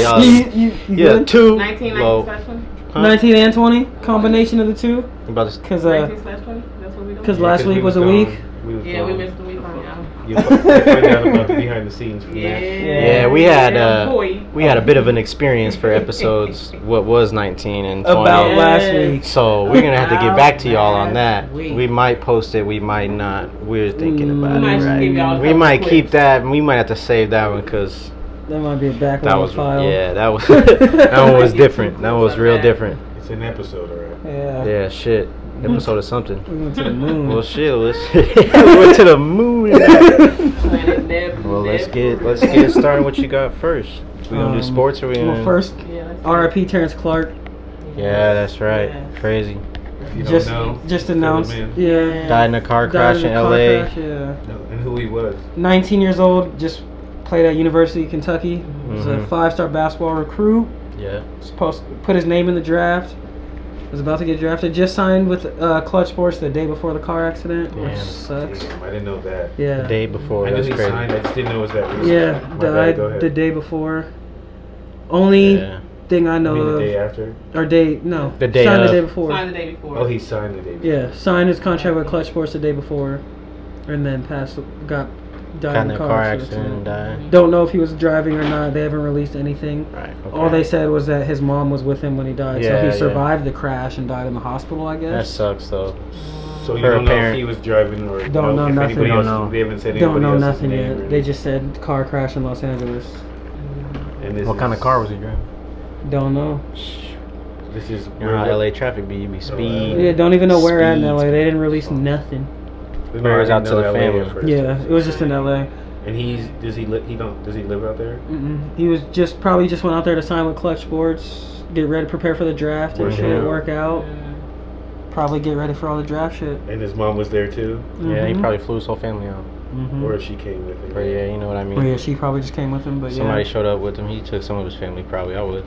y'all. You Yeah, good? 2 19/20? Huh? 19 and 20 combination of the two. You about to? Because 19/20? That's what we doing? last week was a week. We missed the week on y'all. You find out about the behind the scenes from that. Yeah, we had a bit of an experience for episodes. What was 19 and 20 About last week. So we're gonna have to get back to y'all on that. We might post it, we might not. We're thinking about it. Right? We might keep that. We might have to save that one because That might be a backlog file. Yeah, that was that one was different. That was real different. It's an episode, alright. Yeah. Yeah, shit. Episode of something. We went to the moon. Well, shit. We went to the moon. Well, let's get started. What you got first? We gonna do sports or we gonna? Well, first, R.I.P. Terrance Clark. Yeah, that's right. Crazy. If you Just don't know, just fill announced. them in. Yeah. Died in a car crash in L.A. Crash, yeah. And who he was. 19 years old. Just played at University of Kentucky. Was a 5-star basketball recruit. Yeah. Supposed to put his name in the draft. Was about to get drafted. Just signed with Clutch Sports the day before the car accident, which sucks. Damn, I didn't know that. Yeah. The day before. I knew That's he crazy. signed. I just didn't know it was that recent. Yeah, My bad, died go ahead. the day before. Only thing I know You mean of. the day after? Or day, no. The day signed of. the day before. Signed the day before. Oh, he signed the day before. Yeah, signed his contract with Clutch Sports the day before, and then died Got in in a a car car accident. accident and died. Don't know if he was driving or not. They haven't released anything. Right. Okay. All they said was that his mom was with him when he died, so Yeah, he yeah. survived the crash and died in the hospital, I That guess. sucks though. So you For a don't know parent. if he was driving or Don't know if nothing. anybody Don't else, know. They haven't said Don't anybody know else's nothing name yet. or They anything. just said car crash in Los Angeles. And this What kind of car was he driving? Don't know. This is You know how LA traffic be. You be speed. Yeah, don't even know where at in Speed. LA. They didn't release nothing. Prayers out to the family. Yeah, it was just in LA. And does he live out there? He was probably just went out there to sign with Clutch Sports, get ready, prepare for the draft and Work shit, out. work out. Probably get ready for all the draft shit. And his mom was there too, Yeah, he probably flew his whole family out. or she came with him. But yeah, you know what I mean. Oh yeah, she probably just came with him, but Somebody yeah. showed up with him. He took some of his family. Probably I would.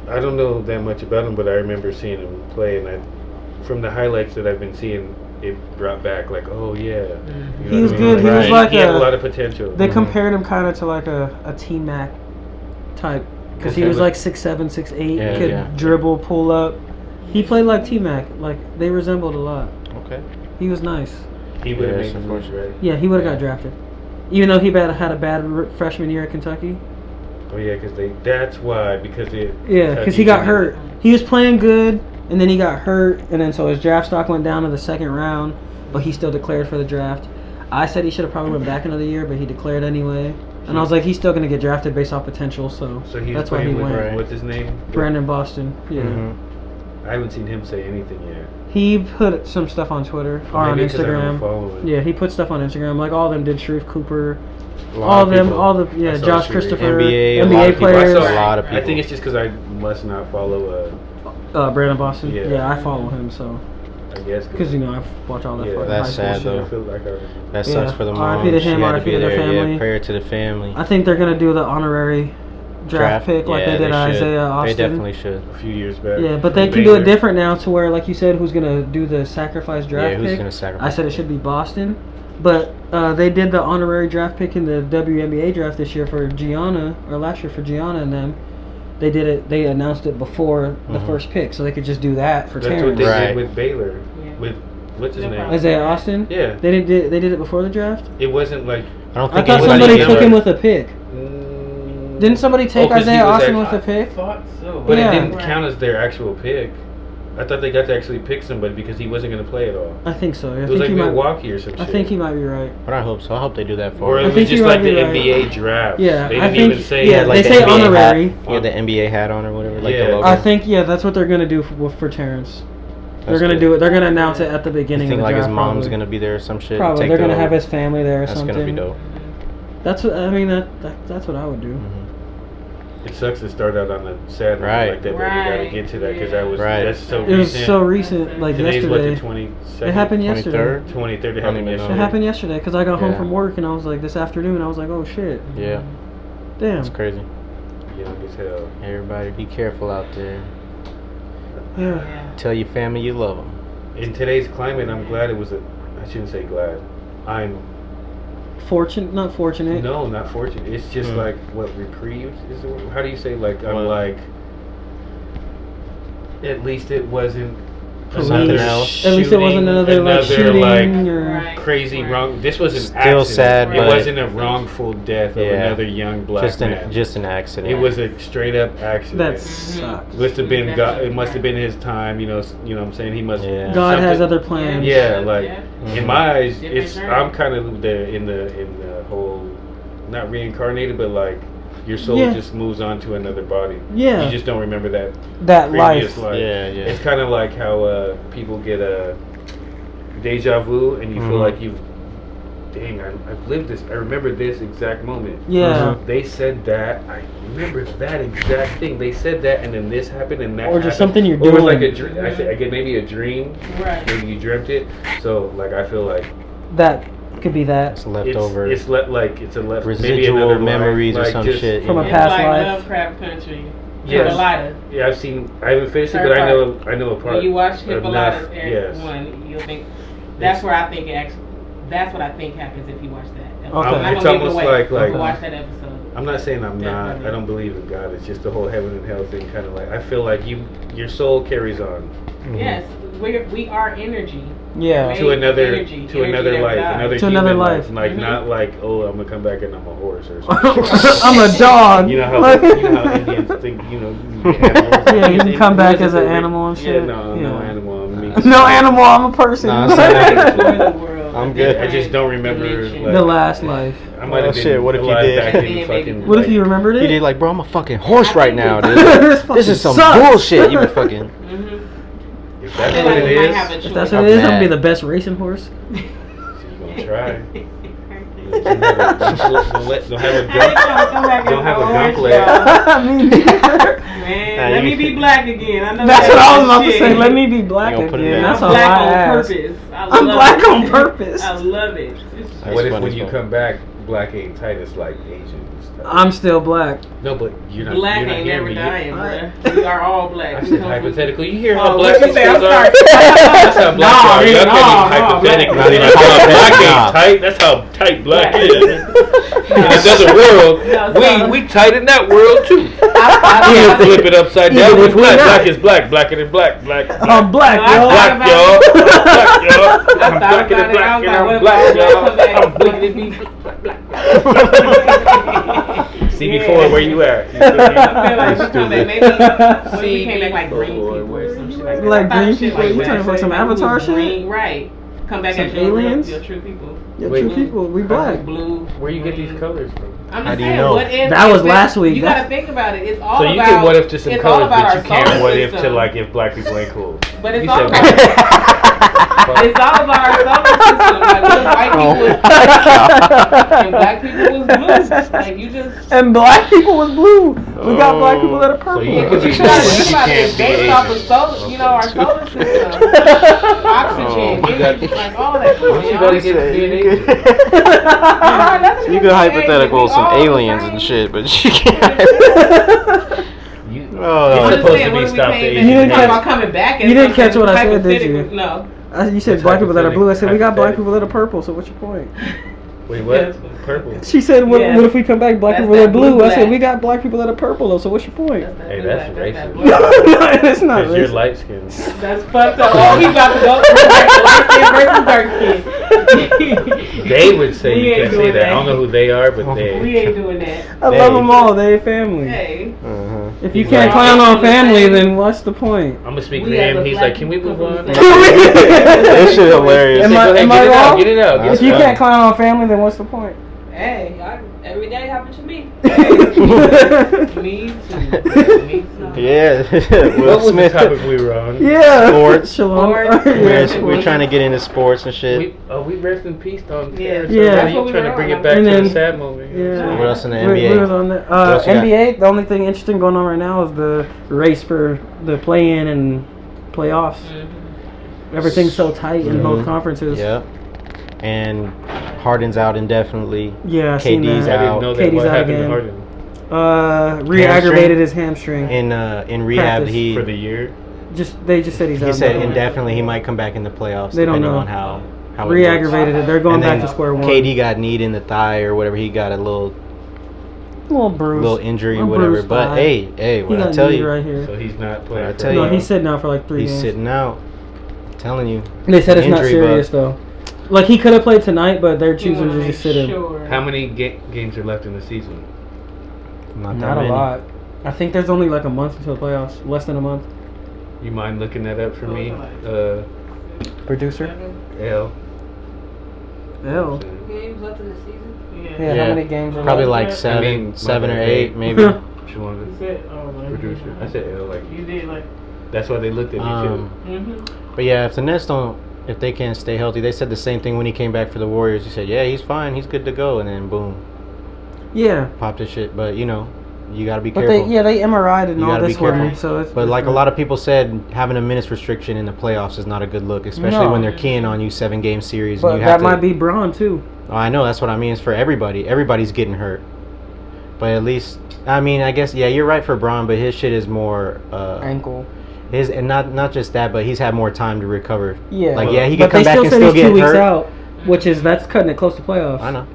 I don't know that much about him, but I remember seeing him play, and from the highlights that I've been seeing, it brought back like, oh yeah, you know He was what I mean? good. He was like he had a lot of potential. They compared him kind of to like a T-Mac type, because he was like 6'7", 6'8", Yeah, could yeah. dribble, pull up. He played like T-Mac. Like they resembled a lot. Okay. He was nice. He would have Yeah, made the moves, right? Yeah, he would have got drafted, even though he had a bad freshman year at Kentucky. Oh yeah, because Because he got hurt. He was playing good, and then he got hurt, and then so his draft stock went down to the second round, but he still declared for the draft. I said he should have probably went back another year, but he declared anyway. And I was like, he's still going to get drafted based off potential, so he's that's why he playing with, went. what's his name? Brandon Boston, yeah. I haven't seen him say anything yet. He put some stuff on Twitter or on Maybe 'cause I don't Instagram. follow him. Yeah, he put stuff on Instagram. Like all of them did. Sharif Cooper, A lot all of of them, people. all the I saw Josh Sharif. Christopher, NBA, a lot NBA of people. I players. saw a lot of people. I think it's just because I must not follow. Brandon Boston. Yeah. Yeah, I follow him, so I guess because you know I watch all that. Yeah, fucking that's high school sad, shit. I though. feel like That Yeah. sucks for the mom. R.I.P. to She him, had to R.I.P. be to their there. family. Yeah, prayer to the family. I think they're gonna do the honorary draft pick like yeah, they did should. Isaiah Austin. They definitely should. a few years back. Yeah, but they can do it different now to where, like you said, who's gonna do the sacrifice draft Yeah, who's pick? gonna sacrifice? I said it should be Boston, but they did the honorary draft pick in the WNBA draft this year for Gianna, or last year for Gianna and them. They did it. They announced it before the first pick, so they could just do that for That's what Terrance. they Right. did with Baylor. With what's his name? Isaiah Austin. Yeah. They did it before the draft. It wasn't like. I don't I think thought anybody somebody did took it. him with a pick. Didn't somebody take 'cause he Isaiah was Austin actually- with a pick? Thought so. But Yeah. it didn't count as their actual pick. I thought they got to actually pick somebody because he wasn't going to play at all. I think so. I It was think like he might. Milwaukee or some I shit. think he might be right. But I hope so. I hope they do that for Or him. it I was think just you like might the be right. NBA draft. Yeah, They I didn't think- even say. yeah, like they the say NBA honorary. Hat. He had the NBA hat on or whatever, like Yeah. the logo. I think that's what they're gonna do for Terrance. They're That's gonna good. do it. They're gonna announce it at the You beginning think of the like draft. his mom's probably. gonna be there or some shit? Probably take they're the gonna over? have his family there or That's something. gonna be dope. That's what I mean. That's what I would do. It sucks to start out on a sad note Right. like that, but we got to get to that because Right. that's so It recent. was so recent, like Today's what, yesterday. the 22nd? It happened yesterday. 23rd? 23rd. It I don't happened even know. It yesterday. happened yesterday because I got home Yeah. from work and I was like this afternoon. I was like, oh shit, Yeah, damn. it's crazy. Young as hell. Everybody, be careful out there. Yeah. Tell your family you love them. In today's climate, I'm glad it was I shouldn't say glad. I'm Not fortunate. No, not fortunate. It's just like what reprieve is the word? How do you say like I'm like? At least it wasn't Something else. At least it wasn't another like shooting like, or crazy wrong. This was an Still accident. sad, It but wasn't a wrongful death of another young black man. Just an accident. It was a straight up accident. that sucks. Must have been God. It must have been his time. You know what I'm saying? He must. Yeah. God has other plans. Yeah, like in my eyes, Different I'm kind of in the whole, not reincarnated, but like your soul just moves on to another body. Yeah. You just don't remember that life. previous life. Yeah. It's kind of like how people get a deja vu, and you feel like I've lived this. I remember this exact moment. Yeah. They said that. I remember that exact thing. They said that, and then this happened, and that. Or just happened. something you're Or it was doing. like a dream. I get maybe a dream. Right. Maybe you dreamt it. So like I feel like That could be that. It's leftover. It's a left maybe residual another memories life, or some just, shit. From a It's past like life. Lovecraft Country. Yes. Hippolyta. Yeah, I haven't finished it, but I know a part. When you watch Hippolyta's yes. one, you'll think that's where I think that's what I think happens if you watch that. Okay. It's almost like watch that episode. I'm not saying I'm not. Definitely. I don't believe in God. It's just the whole heaven and hell thing. Kind of like I feel like your soul carries on Yes, we are energy. Yeah. to another Energy life, another To human another life. life. Like not like I'm gonna come back and I'm a horse or something. I'm a dog. You know how Indians think. Yeah, you can come back as an animal and shit. Yeah, no animal. I'm me. No animal, I'm a person. No, I'm good. I just don't remember like, The last life. I might have been shit, what if you alive did? back in fucking, What if you remembered it? He did like, bro, I'm a fucking horse right now, dude. This This is some sucks. bullshit. You been fucking. If that's what it is, If that's what it is, I'm gonna be the best racing horse. you're gonna try. Don't have a gunk leg. Man, let me be black again. I know That's what I was about to shit. say. Let me be black You gonna put it again. down. That's I'm all black I on ask. purpose. I'm black on purpose. I love it. What if funny when as you fuck. come back, black ain't tight? It's like Asian stuff. I'm still black. No, but you're not. Black you're not ain't hearing never me. dying, bruh. We are all black. I We said come from- hypothetical. You hear Oh, how what black you say? people I'm are? sorry. That's how black No, are. man, Y'all no, can't be no, hypothetical. black- Black Nah. ain't tight. That's how tight black Black. is. In another world, No, we tight in that world too. I Flip it upside Even down. if It's we black. not. Black is black. Blacker than black. Black. I'm black, No, yo. I Black, y'all. Black, y'all. I'm thought blacker than about it. I black. was And like, I'm what black, about y'all. come back? I'm black to be CB4, where you at? I feel like we come back maybe what if we came back like green people or some shit like that. Like I thought green shit people? You that. talking about some Like, we was Avatar shit? green, right. Come back Some as aliens? your true people. Yeah, Wait, true people. We black. Blue. Where you get these green. colors from? I'm How just do you saying, know? what if That was it's- last week. You That's- gotta think about it. It's all So about. you can what if to some it's all colors, about but our you can't solar what if to system. like if black people ain't cool. But it's You all said about. It's all about our solar system. Like what if white people was and black people was blue. Like you just. And black people was blue. We got black people that are purple. So you could You be gotta blue, think you about it. can't It's be based off of Asian. solar, you know, our solar system, oxygen, like all that. What you gotta get being Asian? You could hypothetical some aliens and shit, but you can't. You're Oh, supposed to be stopped You Asian. didn't talking catch- about coming back. you didn't catch what I said, did you? No. You said What's black people that are blue. I said we got black hypothetical? people that are purple. So what's your point? Wait, what? Purple. She said, "What, Yeah. what if we come back black That's people that are that blue?" blue I said, black. "We got black people that are purple." Though, so what's your point? Hey, that's racist. No, it's not. Because you're racist. light skinned. That's fucked up. Oh, we about to go light skin versus dark skin. They would say We you ain't can't say doing that. that. I don't know who they are, but they. We ain't doing that. I love them all. They family. Hey. If you He's can't like- clown on family, then what's the point? I'm gonna speak for We as him. a He's black like, can we move people on? say- That shit hilarious. Am I- Go ahead, am get I it out, wrong? Get it out. That's If you fine. can't clown on family, then what's the point? Hey. Every day happened to me. Me too. Me too. Yeah. What Will was the Smith. topic we were on? Yeah. Sports. Shalom. Sports. Yeah. We're trying to get into sports and shit. We rest in peace on Yeah. Terrance. Yeah. You're That's what we trying to were bring on. it back And to then- the sad moment. Yeah. What else in the We NBA? was on the, else you got? NBA, the only thing interesting going on right now is the race for the play-in and playoffs. Everything's so tight in both conferences. Yeah. And Harden's out indefinitely. Yeah, I seen KD's that. I didn't know that. KD's What out happened again. to Harden? Re-aggravated his hamstring. In rehab, Practice. For the year? They just said he's out. he said now. indefinitely he might come back in the playoffs. They don't depending know. on how how it Re-aggravated it. They're going and back then to square one. KD got kneed in the thigh or whatever. He got a little bruise. little injury, A whatever. bruised But thigh. hey, He what I got tell kneed you, right here. So he's not playing. I for tell a you. No, while. he's sitting out for like 3 he's games. sitting out. I'm telling you. They said it's not Injury serious bug. though. Like he could have played tonight, but they're choosing to just sit him. Sure. How many games are left in the season? Not that Not a many. lot. I think there's only like a month until the playoffs. Less than a month. You mind looking that up for me? Producer. L. Hell. Games left in the season. Yeah. Yeah. How many games are Probably left? like seven, my seven or bad. 8, maybe. She wanted You said, oh, like, producer. I said L. Like You did like. that's why they looked at me Mm-hmm. But yeah, if the Nets if they can't stay healthy, they said the same thing when he came back for the Warriors. He said, yeah, he's fine, he's good to go, and then boom, Yeah. popped his shit. But you know, you gotta be But careful. they MRI'd and You all gotta be this for him, careful. so it's. But like a lot of people said, having a minutes restriction in the playoffs is not a good look, especially No. when they're keying on you 7-game series. But and you have that might be Braun too. Oh, I know, that's what I mean. It's for everybody. Everybody's getting hurt. But at least, I mean, I guess, yeah, you're right for Braun, but his shit is more Ankle. his, and not just that, but he's had more time to recover. Yeah. Like, yeah, he but can come they back still and said still he's get 2 weeks hurt. out, which is that's cutting it close to playoffs. I know.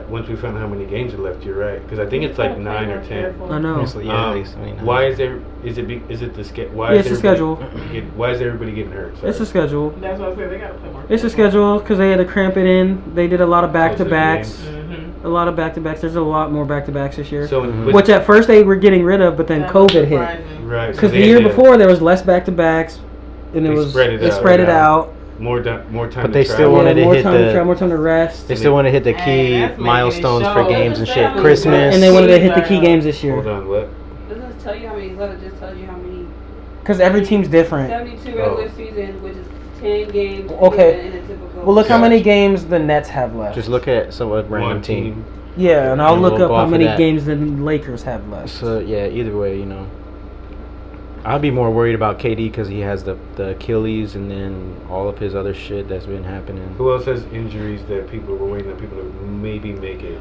Once we found out how many games are left, you're right. Because I think it's like 9 or 10. I know. Honestly, yeah, at least, I mean, Why is there? Is it the schedule? Why Yeah, is it's the everybody schedule. Why is everybody getting hurt? Sorry. It's a schedule. That's what I said. They gotta play more. It's a schedule because they had to cramp it in. They did a lot of back-to-backs. Mm-hmm. A lot of back-to-backs. There's a lot more back-to-backs this year. So, Mhm. but- Which at first they were getting rid of, but then COVID hit. right? Because so the they year had to- before there was less back-to-backs, and They it was spread it they out. spread it out. more time. But to they still travel. wanted to more hit time the- to try, more time to rest. They still want to hit the Hey, key that's making it milestones show. for games and shit. And Christmas. And they wanted to hit the key games this year. Hold on, what? Doesn't it tell you how many? Let it just tell you how many. Because every team's different. 72 regular season, which is 10 games. Okay. In a typical. Well, look how many games the Nets have left. Just look at some random One team. Yeah, and I'll And look we'll up go how off of many that. games the Lakers have left. So yeah, either way, you know, I'd be more worried about KD because he has the Achilles and then all of his other shit that's been happening. Who else has injuries that people were waiting on people to maybe make it?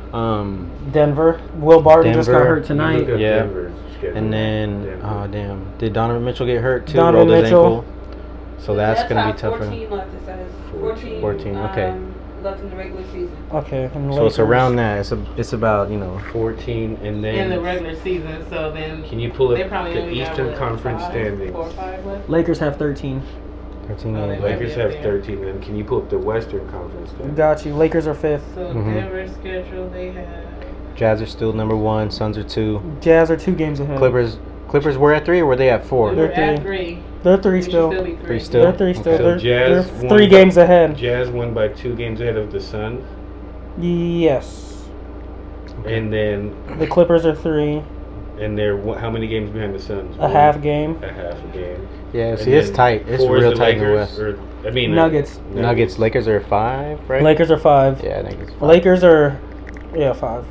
Denver. Will Barton just got Denver. hurt tonight. Look up Yeah. Denver's schedule. And then, Denver. oh damn, did Donovan Mitchell get hurt too? Donovan Rolled his Mitchell. ankle. So that's Nets gonna be have tough for 14 him. left. It says 14. 14, okay. Left in the regular season. Okay. And So it's Lakers. around that. It's about 14, and In then the regular season, so then can you pull they up probably the only got, Eastern what, Conference 4 standings? or 5 left. Lakers have 13. 13 Oh, games. they Lakers Yeah, have yeah. 13. Then can you pull up the Western Conference standings? Got you. Lakers are 5th. So Mhm. Denver's schedule, they have. Jazz are still number 1. Suns are 2. Jazz are 2 games ahead. Clippers were at 3 or were they at 4? We They're were at 3. 3. They're 3 We should still. still be 3. 3 still. They're 3 still. Okay. So They're, Jazz they're won 3 by- games ahead. Jazz won by 2 games ahead of the Suns, Yes. and then The Clippers are 3. they're how many games behind the Suns? A half game. A half a game. Yeah, And see, it's then tight. It's 4 is real the tight in the Lakers, West. I mean Nuggets. Nuggets, Lakers are 5, right? Lakers are 5. Yeah, Nuggets. 5. Lakers are, 5.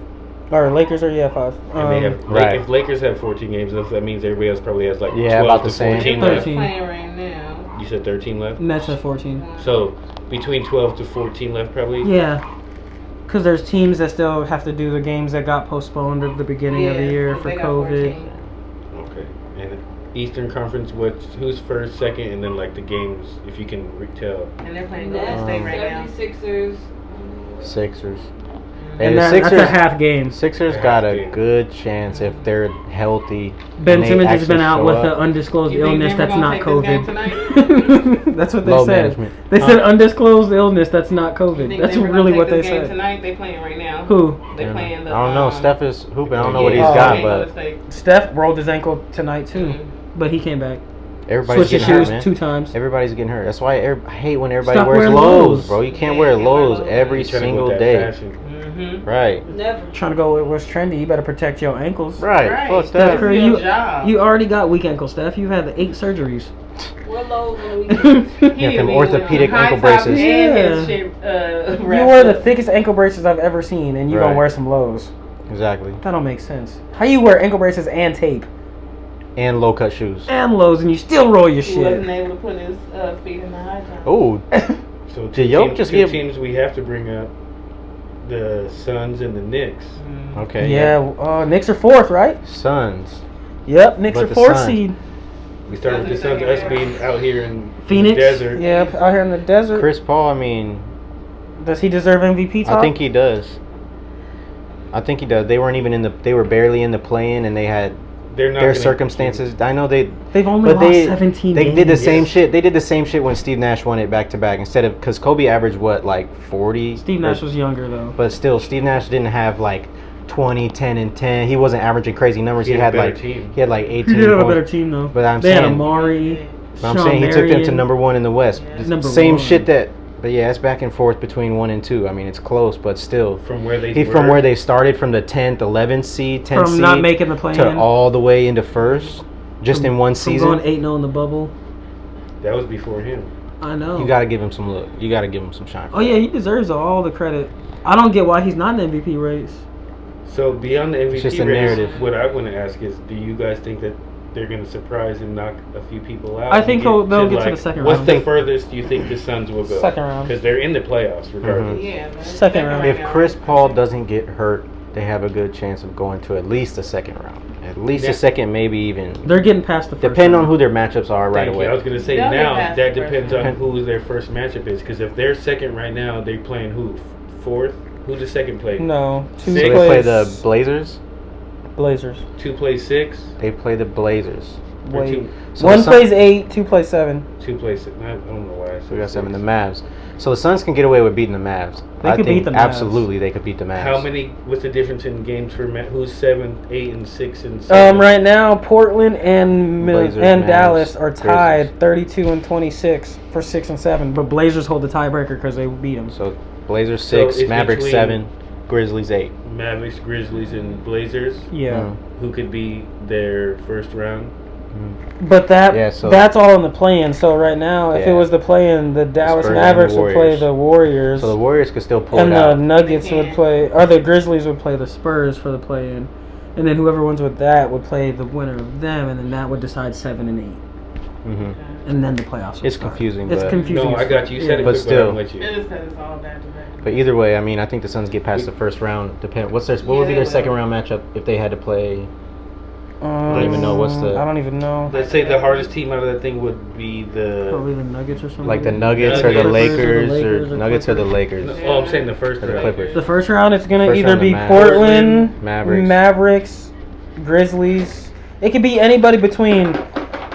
Or Lakers are 5. And they have, Right. if Lakers have 14 games left, that means everybody else probably has like Yeah, 12 about to the same. 14 They're left. 13. playing right now. You said 13 left? Nets have 14. So between 12 to 14 left probably? Yeah. Because there's teams that still have to do the games that got postponed at the beginning of the year for they got COVID. 14. Okay. And Eastern Conference, who's first, second, and then like the games, if you can tell. And they're playing Golden Nets, State right now. 76ers. Sixers. Mhm. Hey, And the that's Sixers, a half game. Sixers A got half a game. good chance if they're healthy. Ben and they Simmons has been actually out show with up. an undisclosed You think illness Denver that's gonna not take this game COVID. That's what they Low said. management. They Huh? said undisclosed illness that's not You COVID. think That's Denver really gonna what take they this game said. Tonight they playing right now. Who? They Yeah. playing the. I don't know. Steph is hooping. I don't know what he's Yeah. got, Golden but State. Steph rolled his ankle tonight too, Mhm. but he came back. everybody's Switched his getting hurt, shoes man. 2 times. Everybody's getting hurt. That's why I hate when everybody Stop wears wearing lows, lows. bro. You can't Yeah, wear you can't wear lows lows. every You're trying to go single with that day. fashion. Mhm. Right. Never. Trying to go with what's trendy. You better protect your ankles. Right. Fuck Steph that. Curry, Your you job. you already got weak ankle, Steph. You had 8 surgeries. We're lows on the weekends. He Yeah, need them to be orthopedic high ankle top braces. and Yeah. his shit, You wrapped wear the up. thickest ankle braces I've ever seen, and you Right. gonna wear some lows. Exactly. That don't make sense. How you wear ankle braces and tape And low cut shoes. and lows, and you still roll your He wasn't shit? able to put his feet in the high top. Oh, So Did Yoke just two get- teams we have to bring up, the Suns and the Knicks. Mm. okay. Yeah, Knicks are 4th, right? Suns. Yep, Knicks But are the 4th Suns- seed. We start with the Suns, us being out here in Phoenix. the desert. Yep, out here in the desert. Chris Paul, I mean, Does he deserve MVP talk? I think he does. They weren't even they were barely in the play-in, and they had their circumstances. I know they've only lost 17 They games. did the same shit. They did the same shit when Steve Nash won it back to back instead of because Kobe averaged what, like 40. Steve Nash was younger though. But still, Steve Nash didn't have like 20, 10, and 10. He wasn't averaging crazy numbers. He had like 18. He did have a better team though. But they had Amari. I'm saying he took them to number one in the West. Same shit that. But yeah, it's back and forth between 1 and 2. I mean, it's close, but still. From where they started, from the 10th, 11th seed, 10th from seed, not making the play to all the way into first, just in one season. Going 8-0 in the bubble. That was before him. I know. You got to give him some look. You got to give him some shine. Oh yeah, he deserves all the credit. I don't get why he's not in the MVP race. So beyond the MVP it's just a race, narrative. what I want to ask is, do you guys think that they're going to surprise and knock a few people out? I think they'll get to the second round. What's the furthest you think the Suns will go? Second round. Because they're in the playoffs regardless. Yeah, man. Second round. If Chris Paul doesn't get hurt, they have a good chance of going to at least the second round. At least a second, maybe even. They're getting past the first Depending round. on who their matchups are right away. I was going to say They'll now get past that the depends first on who their first matchup is. Because if they're second right now, they're playing who? Fourth? Who's the second play? No. So they play the Blazers? Blazers. 2 plays 6? They play the Blazers. Wait. So one plays 8, 2 plays 7. 2 plays 6. I don't know why. So we got 7. The Mavs. So the Suns can get away with beating the Mavs. They could beat the Mavs. Absolutely, they could beat the Mavs. How many? What's the difference in games for who's 7, 8, and 6 and 7? Right now, Portland and Blazers, and Mavs, Dallas are tied, Grizzlies. 32 and 26 for 6 and 7. But Blazers hold the tiebreaker because they beat them. So Blazers 6, Mavericks 7, Grizzlies 8. Mavericks, Grizzlies, and Blazers. Yeah. Who could be their first round? But that's all in the play-in. So right now, if it was the play-in, the Dallas Spurs Mavericks and the would play the Warriors. So the Warriors could still pull and it out. the Nuggets would play, or the Grizzlies would play the Spurs for the play-in. And then whoever wins with that would play the winner of them, and then that would decide 7 and 8. Mm-hmm. And then the playoffs. It's confusing. It's confusing. No, I got you. You said it, but still. I'm with you. It is because it's all back to back. But either way, I mean, I think the Suns get past the first round. What would be their second round matchup if they had to play? I don't even know what's the. I don't even know. Let's say the hardest team out of that thing would be probably the Nuggets or something. Like the Nuggets or the Lakers or Nuggets or the Lakers. Oh, I'm saying the first round. Clippers. The first round, it's gonna First either round, be the Portland, Mavericks. Grizzlies. It could be anybody between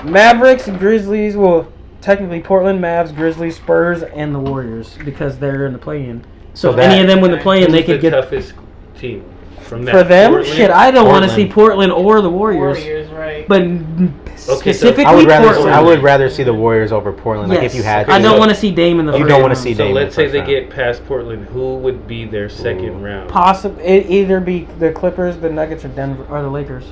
Mavericks, Grizzlies. Well, technically Portland, Mavs, Grizzlies, Spurs, and the Warriors because they're in the play-in. So if any of them win the play-in, they could get the toughest team. From that for them, Portland? shit, I don't want to see Portland or the Warriors. Right. But specifically, I would rather see the Warriors over Portland. Like if you had to. I don't want to see Dame in the first round. You don't want to see Dame. So let's say they get past Portland. Who would be their second round? It either be the Clippers, the Nuggets, or Denver, or the Lakers.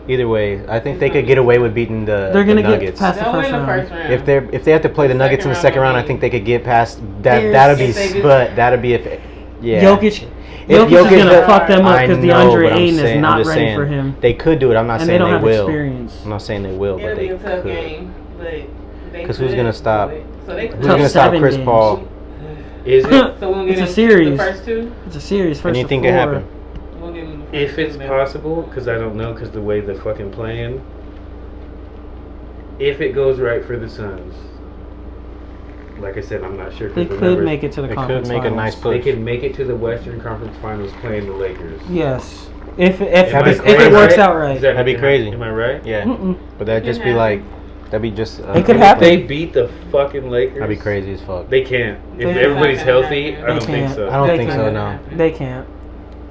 Either way, I think they could get away with beating the Nuggets. Get past the first round. If they have to play the Nuggets in the second round, I think they could get past that. That'd be if. Yeah. Jokic is gonna fuck them up because DeAndre Ayton is not ready for him. They could do it. I'm not saying they will. Experience. I'm not saying they will, but they It'll be a tough could. game, but because who's gonna stop? Who's gonna stop Chris Paul? Is it? So it's a series. The first two? It's a series. First Anything to 4. can happen. If it's possible, because I don't know, because the way the fucking playing. If it goes right for the Suns, like I said, I'm not sure. They could make it to the conference finals. They could make a nice push. They could make it to the Western Conference Finals playing the Lakers. Yes. If it works out right. That'd be crazy. Am I right? Yeah. But that'd just be like, that'd be just. It could happen. They beat the fucking Lakers. That'd be crazy as fuck. They can't. If everybody's healthy, I don't think so. I don't think so. No. They can't.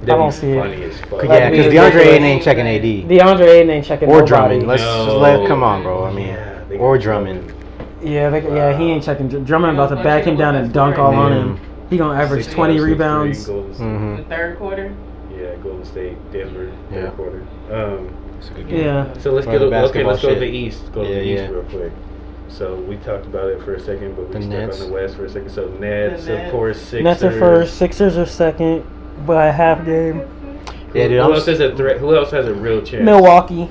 That'd I don't be see it. funny as fuck. Yeah, because DeAndre Ayton ain't checking AD. DeAndre Ayton ain't checking or nobody. Drummond. Let's just come on, bro. I mean, or Drummond. Yeah, he ain't checking. Drummond about to back him down and dunk all on him. He gonna average 20 rebounds. In the third quarter? Yeah, Golden State, Denver, third quarter. Yeah. So let's go to the East. Go to the East Yeah. real quick. So we talked about it for a second, but we stuck Nets. on the West for a second. So Nets, of course, Sixers. Nets are first. Sixers are second by a half game. Yeah, dude. Who else has a threat? Who else has a real chance? Milwaukee.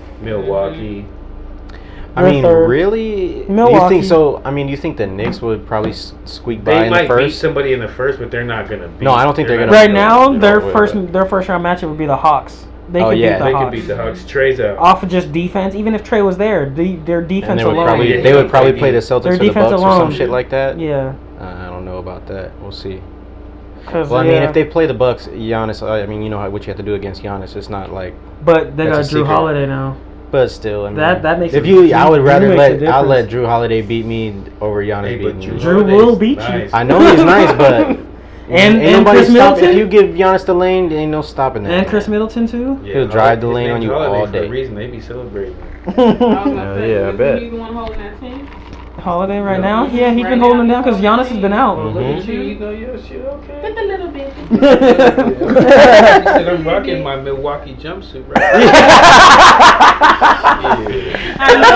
I mean, third. really? Milwaukee. You think so? I mean, you think the Knicks would probably squeak by They in the might beat first? somebody in the first, but they're not gonna beat. No, I don't think they're gonna. Right now, their with first it. round matchup would be the Hawks. They could beat the They Hawks. could beat the Hawks. Trey's out. Off of just defense, even if Trey was there, their defense And they would alone. probably play the Celtics Their or the defense Bucks or some alone. shit like that. Yeah. I don't know about that. We'll see. 'Cause, Well, I mean, yeah. if they play the Bucks, Giannis. I mean, you know what you have to do against Giannis. It's not like, But they That's got a Drew secret. Holiday now. but still, I mean, That makes If a- you, I would rather Drew makes a I'll let difference. Drew Holiday beat me over Giannis Hey, but beating me. Drew Holiday's will beat you. nice. I know he's nice, but And ain't nobody Chris stop. Middleton? If you give Giannis the lane, there ain't no stopping that. And Chris Middleton too. Yeah, He'll drive the his lane on name's you Holiday all for day. a reason. They be celebrating. I was gonna Oh, say, yeah, I is bet. he the one holding that team? Holiday right No. now? Yeah, he's Right been now, holding him down he's because Giannis has been out. Well, look Mhm. at you. You know your shit okay. Just a little bit. I said I'm rocking my Milwaukee jumpsuit right now. I know.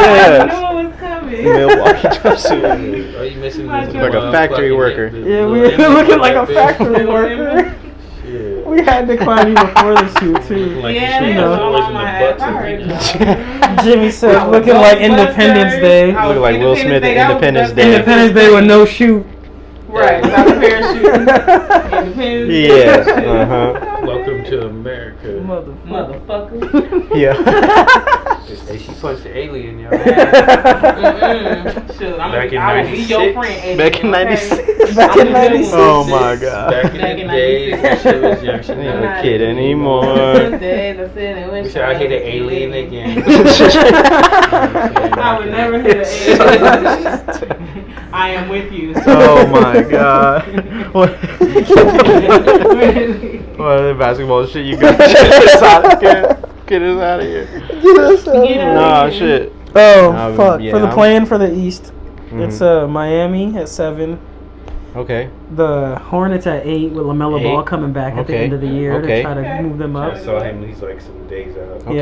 yes. I knew it was coming. Milwaukee jumpsuit. Are you missing Like this? a factory worker. Yeah, we were looking like a factory worker. Shit. We had to climb you before the shoot too. Looking like Yeah, you they shoot know. was all boys on in my the ass. Bucks I and heard beat you. Jimmy said looking like Independence Day. I was Look like Will Smith at That was Independence the Day. best Independence Day with no shoot. Right, without a parachute. Independence Day. Yes. Uh-huh. Welcome to America. Motherfucker. Yeah. Hey, she punched the alien, y'all. Mm-mm. Shoot, Back in I will be your 96. friend. Adrian, Back in okay? 96. Back in 96. Oh my God. Back in the days when she was young, she Ain't never a kid anymore. I hit an alien again. I would never hit an alien. I am with you. Oh my God. What? What other basketball shit you got? Get us out of here. Get us out. Get Nah, shit. Oh fuck! yeah, For the I'm- play-in for the East, Mhm. it's Miami at 7. Okay. The Hornets at 8 with LaMelo Ball 8? coming back at the Okay. end of the year Okay. to try to Okay. move them I up. saw him. He's like some days out. Okay.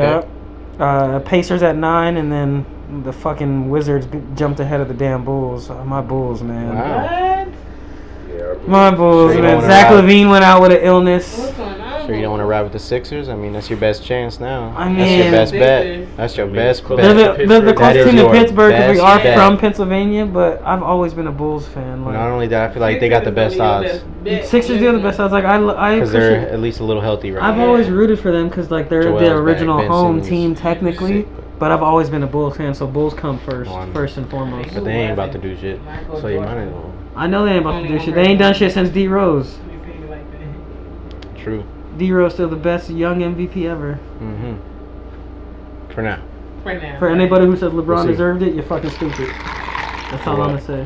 Yeah. Pacers at 9, and then the fucking Wizards jumped ahead of the damn Bulls. My Bulls, man. Wow. What? Yeah, My Bulls, Sure you man. don't Zach wanna ride- LaVine went out with an illness. What's going on? Sure you don't want to ride with the Sixers? I mean, that's your best chance now. I That's mean- your best bet. Sixers. That's your I mean, best close They're bet. the That closest is team to your Pittsburgh because we are best bet. from Pennsylvania, but I've always been a Bulls fan. Like, Not only that, I feel like they got the best odds Sixers do have the best odds. Like I because they're appreciate- at least a little healthy right I've now. always rooted for them because like they're Joel's the back, original Ben home Simmons team technically. sick, But I've always been a Bulls fan, so Bulls come One. first and foremost. but they ain't about to do shit. So you might as well. I know they ain't about to do shit. They ain't done shit since D Rose. True. D Rose still the best young MVP ever. Mm-hmm. For now. For anybody who says LeBron We'll see. deserved it, you're fucking stupid. That's all For I'm what? gonna say.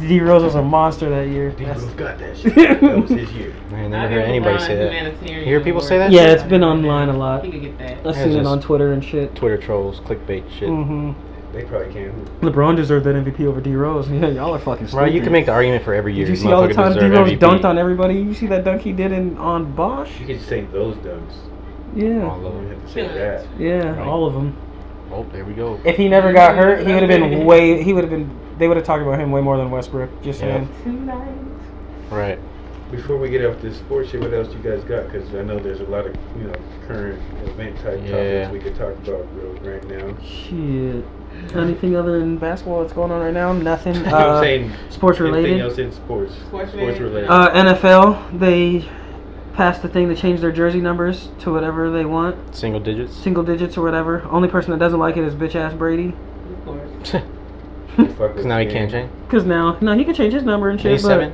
D Rose was a monster that year. D-Rose got that shit. That was his year. I ain't never heard anybody say that. You hear people say that? Yeah, it's been online a lot. He could get that. I've Yeah, seen it just- on Twitter and shit. Twitter trolls, clickbait shit. Mm-hmm. They probably can't. LeBron deserved that MVP over D Rose. Yeah, y'all are fucking stupid. Right, you can make the argument for every year. Did you These see all the motherfuckers time D deserve Rose MVP. dunked on everybody? You see that dunk he did on Bosch? You could say those dunks. Yeah. All of You them. have to say that. Yeah, Right. all of them. Oh, there we go. If he never got hurt, he would have been way. He would have been. They would have talked about him way more than Westbrook. Just Yeah. saying. Right. Before we get off this sports shit, what else you guys got? Because I know there's a lot of current event type Yeah. topics we could talk about right now. Shit. Anything other than basketball that's going on right now? Nothing. I'm saying sports anything related. else in sports. Sports related. NFL. They passed the thing to change their jersey numbers to whatever they want, Single digits. single digits or whatever. Only person that doesn't like it is bitch ass Brady. Of course. Because now he can't change. Cause now, no, he can change his number and shit. He's but 7.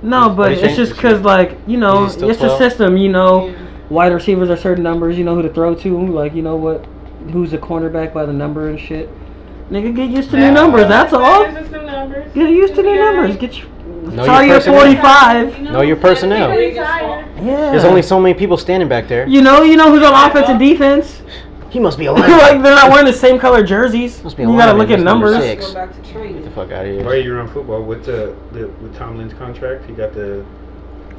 no, but he it's changed just his cause shit? like Is he still it's a 12? system. Wide receivers are certain numbers. You know who to throw to. Like who's a cornerback by the number and shit. Nigga, get used to new numbers. That's all. Just new numbers. Get used to new Yeah. numbers. Get your. Know Sorry, your you're personnel. 45. Know your personnel. Yeah. There's only so many people standing back there. You know who's on offense and defense. He must be a Like lineman. they're not wearing the same color jerseys. Must be a You gotta lineman, look at that's number numbers. 6. Go back to Get training. the fuck out of While here. you're on football, with with Tomlin's contract, he got the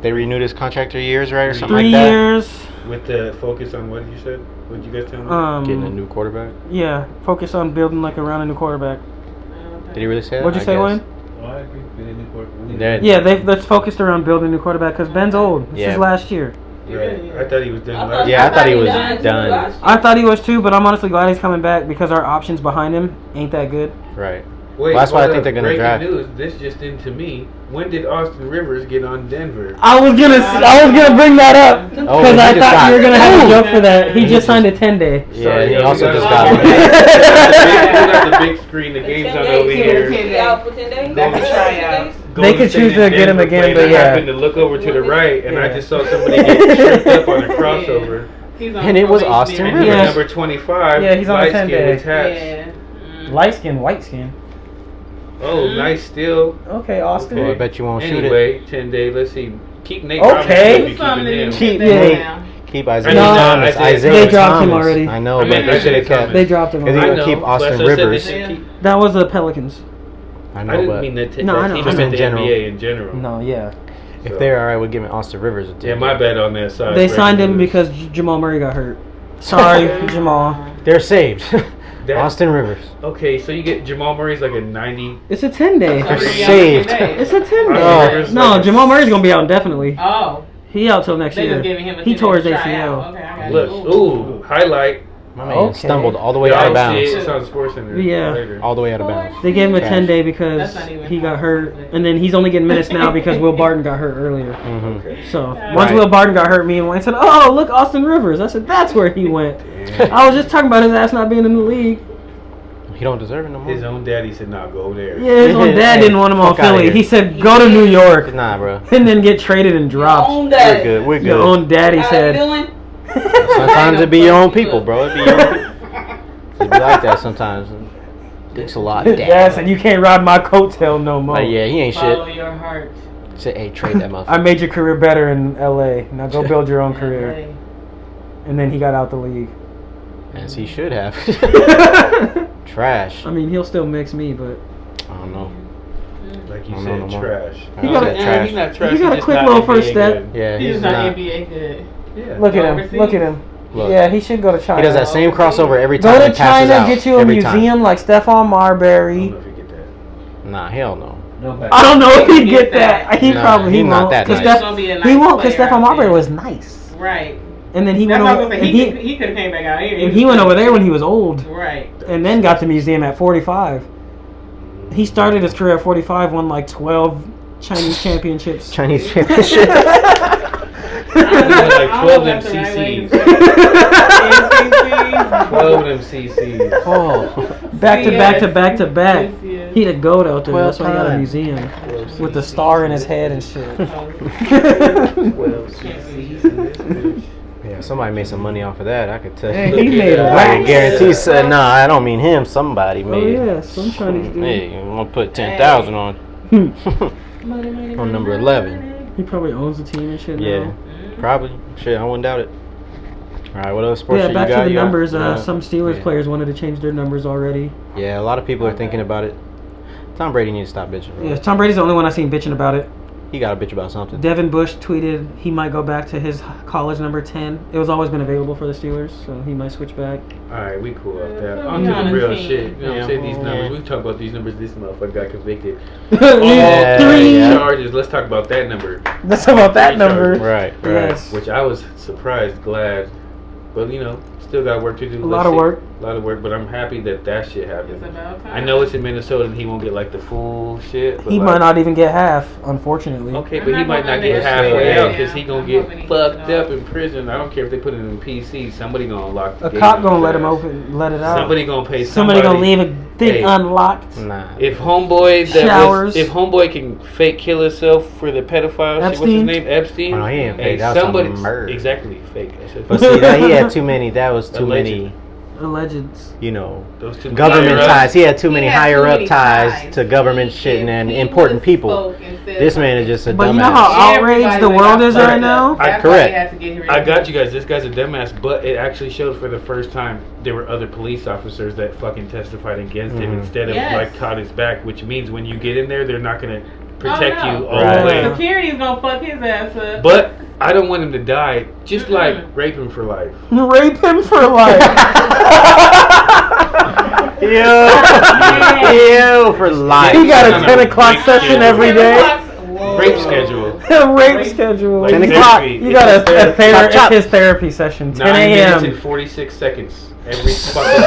They renewed his contract 3 years, right, or something 3 like that. years. with the focus on what you said. What did you guys tell me? Getting a new quarterback. Yeah, focus on building like around a new quarterback. Did he really say that? What'd you I say, guess. Wayne? Oh, I agree. That- Yeah, that's focused around building a new quarterback because Ben's old. This Yeah. is last year. Right. I thought he was done last Yeah, I thought he was done too done. last I thought he was too, but I'm honestly glad he's coming back because our options behind him ain't that good. Right. Wait, Well, that's why I hold think up. they're gonna Breaking draft. news, this just into me. When did Austin Rivers get on Denver? I was gonna bring that up. Oh, Because I he just thought got- you were gonna have a joke for that. He He just just- signed a 10-day. Yeah, he Sorry, also we just got got. We got the big screen. The game's on over here. Be out for 10 days. That's a tryout. Golden They could State choose to and get him Denver again, played. but I yeah. happened to look over to the right, and I Yeah. just saw somebody get tripped up on a crossover. He's on And it was probation Austin right And now. he's Yeah. number 25. Yeah, he's on a light 10-day. skin with tats. Yeah. Light skin, white skin. Oh, nice steal. Okay, Austin. Well, I bet you won't shoot it. Anyway, 10-day. Let's see. Keep Nate Okay. Robinson if you're Do something keeping to him. Keep get Nate. that down. Keep I Isaiah know, Thomas. Isaiah- Isaiah They dropped him Thomas. already. I know, I mean, but they should have Isaiah kept. They dropped him Because already. they would keep Austin That's what I said, they Rivers. should keep- That was the Pelicans. I I know, didn't but mean that. No, I know. Team Just in in the general. NBA in general. No, yeah. if So- they're all right with giving Austin Rivers a Yeah, my bad on that side. They Brandon signed him Lewis. because Jamal Murray got hurt. Sorry, Jamal. They're saved. That- Austin Rivers. Okay, so you get Jamal Murray's like a 90. It's a 10-day. They're Three saved. out of 10 days. It's a 10-day. Oh. Rivers No, like a- Jamal Murray's gonna be out indefinitely. Oh, He out till next they year. just giving him a He tore his 10-day ACL. tryout. Okay, I got Look, you. ooh, highlight. My man Okay. stumbled all the way Y'all out of see bounds. it, It's on SportsCenter. Yeah. Later. All the way out of bounds. They gave him a Trash. 10-day because That's not even he got possible. hurt, and then he's only getting minutes now because Will Barton got hurt earlier. Mm-hmm. Okay. So Yeah. once Right. Will Barton got hurt, me and Wayne said, "Oh, look, Austin Rivers." I said, "That's where he went." I was just talking about his ass not being in the league. He don't deserve it no more. His own daddy said, "Nah, go there." Yeah, his own dad Hey, didn't want him on fuck outta Philly. here. He said, "Go to New York Nah, bro. and then get traded and dropped." Own We're that. good. We're Your good. own daddy How you said. doing? Sometimes it be your own people, bro. It be your own people. It be like that sometimes. Thanks a lot, His Dad. dad said, "You can't ride my coattail no more." Like, yeah, he ain't Follow shit. your heart. Said, hey, trade that I motherfucker. made your career better in LA. Now go build your own career. Right. And then he got out the league. As he should have. Trash. I mean, he'll still mix me, but I don't know. Like you I don't said, know no more. trash. He got a- Nah, he's not trash. he got a just quick not little NBA first step. good. Yeah, He's he's not not. NBA good. Yeah. look at him. Overseas? Look at him. Look, Yeah, he should go to China. he does that same crossover every Go time. to and passes China, out. get you a Every museum time. like Stephon I don't Marbury. know if you get that. Nah, hell no. I don't know if he'd Get get that. that. He Nah, probably he he not won't. that 'Cause nice. Steph- He's gonna be a he nice won't because player Stephon out Marbury there. was nice. Right. And then he That's went what I over. was And saying. He could have came back out here. and he went over there when he was old, Right. and then got the museum at 45. He started his career at 45, won like 12 Chinese championships. Chinese championship. Like 12 MCCs. 12 of them CCs. Oh. Back to back to back to back. Yeah. He the goat out there. 12 That's why he got a times. museum with the star in his head and shit. 12 CCs in this bitch. Yeah, somebody made some money off of that. I could tell Hey, you. he made a I whack. can guarantee. Said, nah, I don't mean him. Somebody Oh made. yeah, some Chinese dude. Hey, I'm gonna put 10,000 on. On number 11. He probably owns the team and shit now. Yeah, probably. Shit, I wouldn't doubt it. All right, what else sports Yeah, you back got? to the You got- numbers. yeah. Some Steelers Yeah. players wanted to change their numbers already. Yeah, a lot of people are thinking about it. Tom Brady needs to stop bitching. Bro. Yeah, Tom Brady's the only one I seen bitching about it. He got to bitch about something. Devin Bush tweeted he might go back to his college number 10. It was always been available for the Steelers, so he might switch back. Alright, we cool off that. Yeah, On to on the the real team. shit. You know what I'm saying? These Yeah. numbers. We talk about these numbers. This motherfucker got convicted. Yeah, Three. yeah. Charges. Let's talk about that number. Let's talk about that Three number. charges. Right, right. Yes. Which I was surprised, glad. But, you know, still got work to do. A lot of work. A lot of work, but I'm happy that that shit happened. It's about time. I know it's in Minnesota and he won't get like the full shit. But He like, might not even get half, unfortunately. Okay, I'm but he not might not hoping get that halfway shit. out because he Yeah, gonna I'm get hoping he fucked gets up in prison. I don't care if they put it in PC. Somebody gonna lock the A gate cop on gonna his let him ass. open, let it out. Somebody gonna pay Somebody gonna leave a thing Hey. unlocked. Nah. If homeboy Showers. if homeboy can fake kill himself for the pedophile, shit, what's his Epstein? name? Epstein. Oh, no, he ain't Hey, fake. That was somebody some murder. exactly fake. I said But see, that, he had too many. That was too Alleged. many. Alleged. You know, those two government higher-ups. ties. He had too many He had higher too up many ties to government He- shit and he important was people. spoke and said This man is something. just a But dumbass. you know how outraged Everybody the went world out is fucked right up. now? That's Correct. why he had to get rid I of got it. you guys. This guy's a dumbass, but it actually showed for the first time there were other police officers that fucking testified against him Mhm. instead of Yes. like caught his back, which means when you get in there, they're not gonna protect Oh, no. you all Right. the way. Security's gonna fuck his ass up. But I don't want him to die. Just like rape him for life. Rape him for life. Ew, for life. He got a No, 10 no, o'clock rape session schedule. every day. Whoa. Rape schedule. Rape schedule. Like 10 therapy. o'clock. You got a Chop, chop. his therapy session. 10 9 minutes and a.m. 46 seconds. Every fucking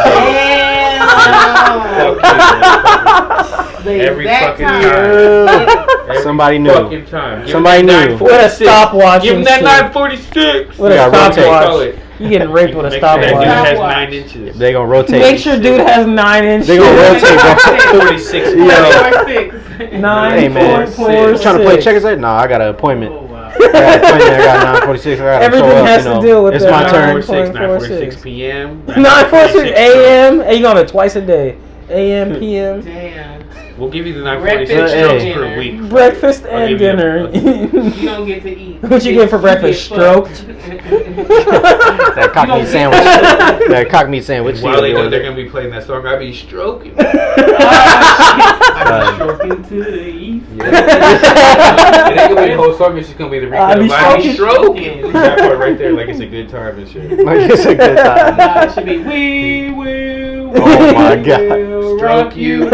day. Every fucking time. Every Somebody knew. fucking time. Give Somebody him that knew. 946. With a stopwatch. Give him and that shit. 946. With a Yeah, rotate. stopwatch. You getting raped with a Make sure that dude stopwatch. has Stopwatch. 9 inches. They gonna rotate. Make sure dude has 9 inches. They gonna rotate, bro. 46. Yo. 9, Hey man, 4, you trying to play 6. checkers? Nah, I got an appointment. Oh, wow. I got an appointment. I got 9:46. I got to Everything show up. has You know. to do with It's the my turn. 9:46 p.m. 9:46 a.m. Hey, you going to twice a day. A.m. p.m. Damn. We'll give you the Breakfast 946 strokes and per dinner. week. Breakfast I'll and give you dinner. You don't get to eat. What you get for breakfast? Stroked? That cock meat sandwich. That cock meat sandwich. While they know they're gonna be playing that song, I be stroking. I be stroking to the east. It ain't gonna be the whole song. It's just gonna be the I recap. be I be stroking. That part right there, like it's a good time and shit. Like it's a good time. Nah, it should be we will. Oh my we God. will Stroke rock you.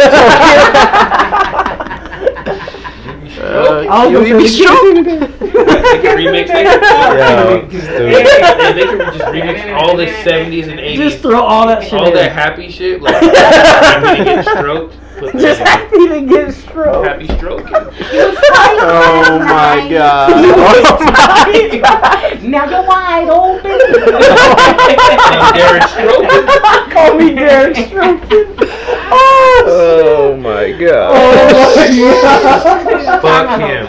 I'll go you for be the stroking. They can remix it. Yo, stupid. And they can just remix all the 70s and 80s. Just throw all that shit all in. that happy shit. Like, happy to get stroked. Put Just that happy to get stroked. happy stroking. Oh my god. Now you're wide open. Derek stroking. Call me Derek Strokin. Oh my god. Fuck him.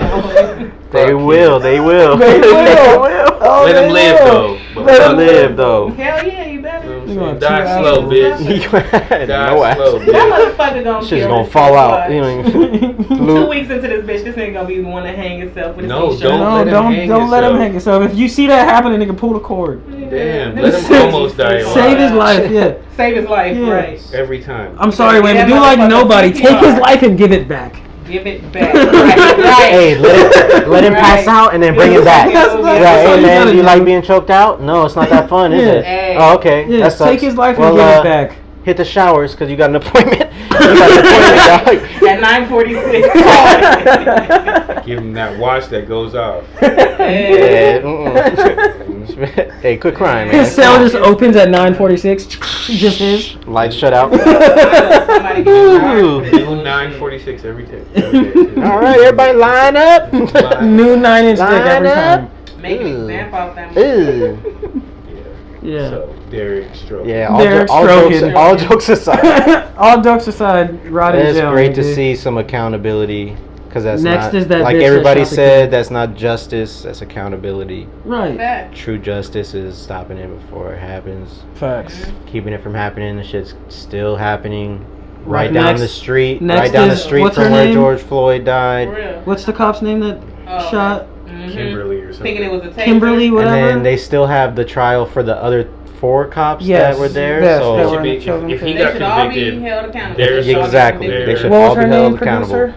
They will. They will. They will. Oh, Let they him live will. though. Let him Live though. Hell yeah, you better. You gonna Die chew slow, out. bitch. No Die ass. slow, That bitch. motherfucker gonna Shit's kill gonna himself, fall out. watch. You 2 know. weeks into this bitch, this ain't gonna be the one to hang himself with his No, t-shirt. don't No, let him don't hang let him himself. hang himself. If you see that happen, a nigga pull the cord. Damn, let him almost die. Save his life, yeah. Save his life, Yeah. right. Every time. I'm sorry, Wayne, but That do like motherfucker nobody. CPR. Take his life and give it back. Give it back. Right. Hey, let him pass out and then bring him back. That's Right, what hey you man, gotta you do. like being choked out? No, it's not that fun, is Yeah. it? Hey. Oh, okay. Yeah, That sucks. take his life Well, and give it back. Hit the showers because you got an appointment. You got an appointment, dog. At 9:46. Give him that watch that goes off. Yeah, hey, quit crying, man. His cell just opens at 9:46. Just his. Lights shut out. Somebody get Ooh. Do 9:46 every day. Too. All right, everybody line up. New 9-inch dick Line every up. time. Make an Ooh. example of them. Ew. Yeah. So Derek stroke. Yeah, Derek all Strokin. jokes aside. All jokes aside, Rod in It's jail. great to nigga. see some accountability because that's Next not is that like bitch that everybody shot the said. kid. That's not justice. That's accountability. Right. Fact. True justice is stopping it before it happens, Facts. keeping it from happening. The shit's still happening Right, right down next- the street. next Right down the is- street what's from her where name? George Floyd For died. real. What's the cop's name that Oh, shot? Mhm. Kimberly or something. Thinking it was a taser. Kimberly, And whatever. then they still have the trial for the other 4 cops Yes, that were there. yes, so that Should were- be- children if he They got should all be convicted, held accountable. there's exactly. there. They should What all was be her held name, accountable. producer?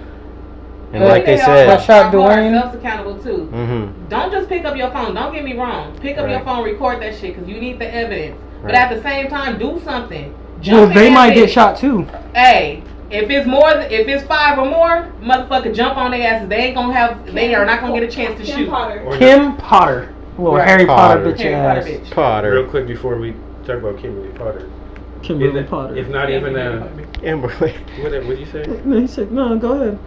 And like they that said, shot Dwayne? ourselves accountable too. hmm Don't just pick up your phone. Don't get me wrong. Pick up your Right. phone, record that shit because you need the evidence. But Right. at the same time, do something. Well, Jump in they that might get bitch. shot too. Hey, if it's more, if it's 5 or more, motherfucker, jump on their asses. They ain't gonna have. They are not gonna get a chance to Kim shoot. Potter. Or Kim Potter. Little Right. Harry Potter Potter. bitch Harry ass. Potter bitch. Potter. Real quick before we talk about Kimberly Potter. Kimberly If- Potter. If not even Kimberly. what'd you say? No, he said, no, go ahead.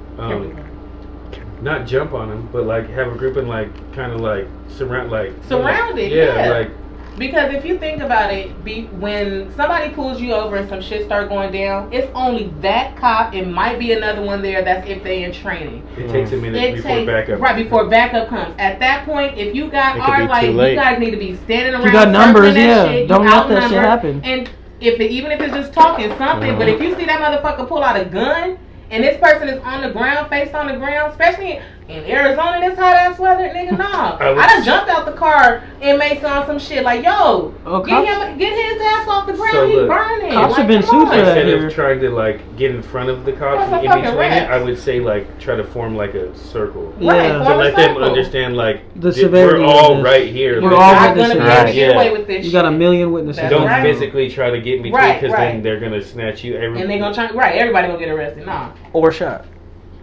Not jump on them, but like have a group and like kind of like surround Surrounded, Yeah, yeah. like Because if you think about it, when somebody pulls you over and some shit start going down, it's only that cop. It might be another one there. That's if they in training. it takes a minute It before takes backup. right before backup comes. At that point, if you got It could be our like, too you late. guys need to be standing around. You got numbers, circling that yeah. shit, Don't you let that shit outnumbered, happen. And if it, even if it's just talking something, but if you see that motherfucker pull out a gun and this person is on the ground, face on the ground, especially in Arizona, this hot ass weather, nigga, nah. I done jumped out the car and made some shit like, yo, Oh, get cops- his ass off the ground, So he look, burning. cops Like, have been come sued on. for that. Instead here. of trying to like get in front of the cops That's and a in fucking between it, rat. I would say like try to form like a circle. Yeah. Right, To form a let them circle. understand like The we're severity of all this. right here. We're You're all not witnesses. gonna be able to Right. get Yeah. away with this You got a shit. million witnesses. That's Don't right. physically try to get me Right, because right. then they're gonna snatch you. And they gonna try, right, everybody gonna get arrested. Nah. Or shot.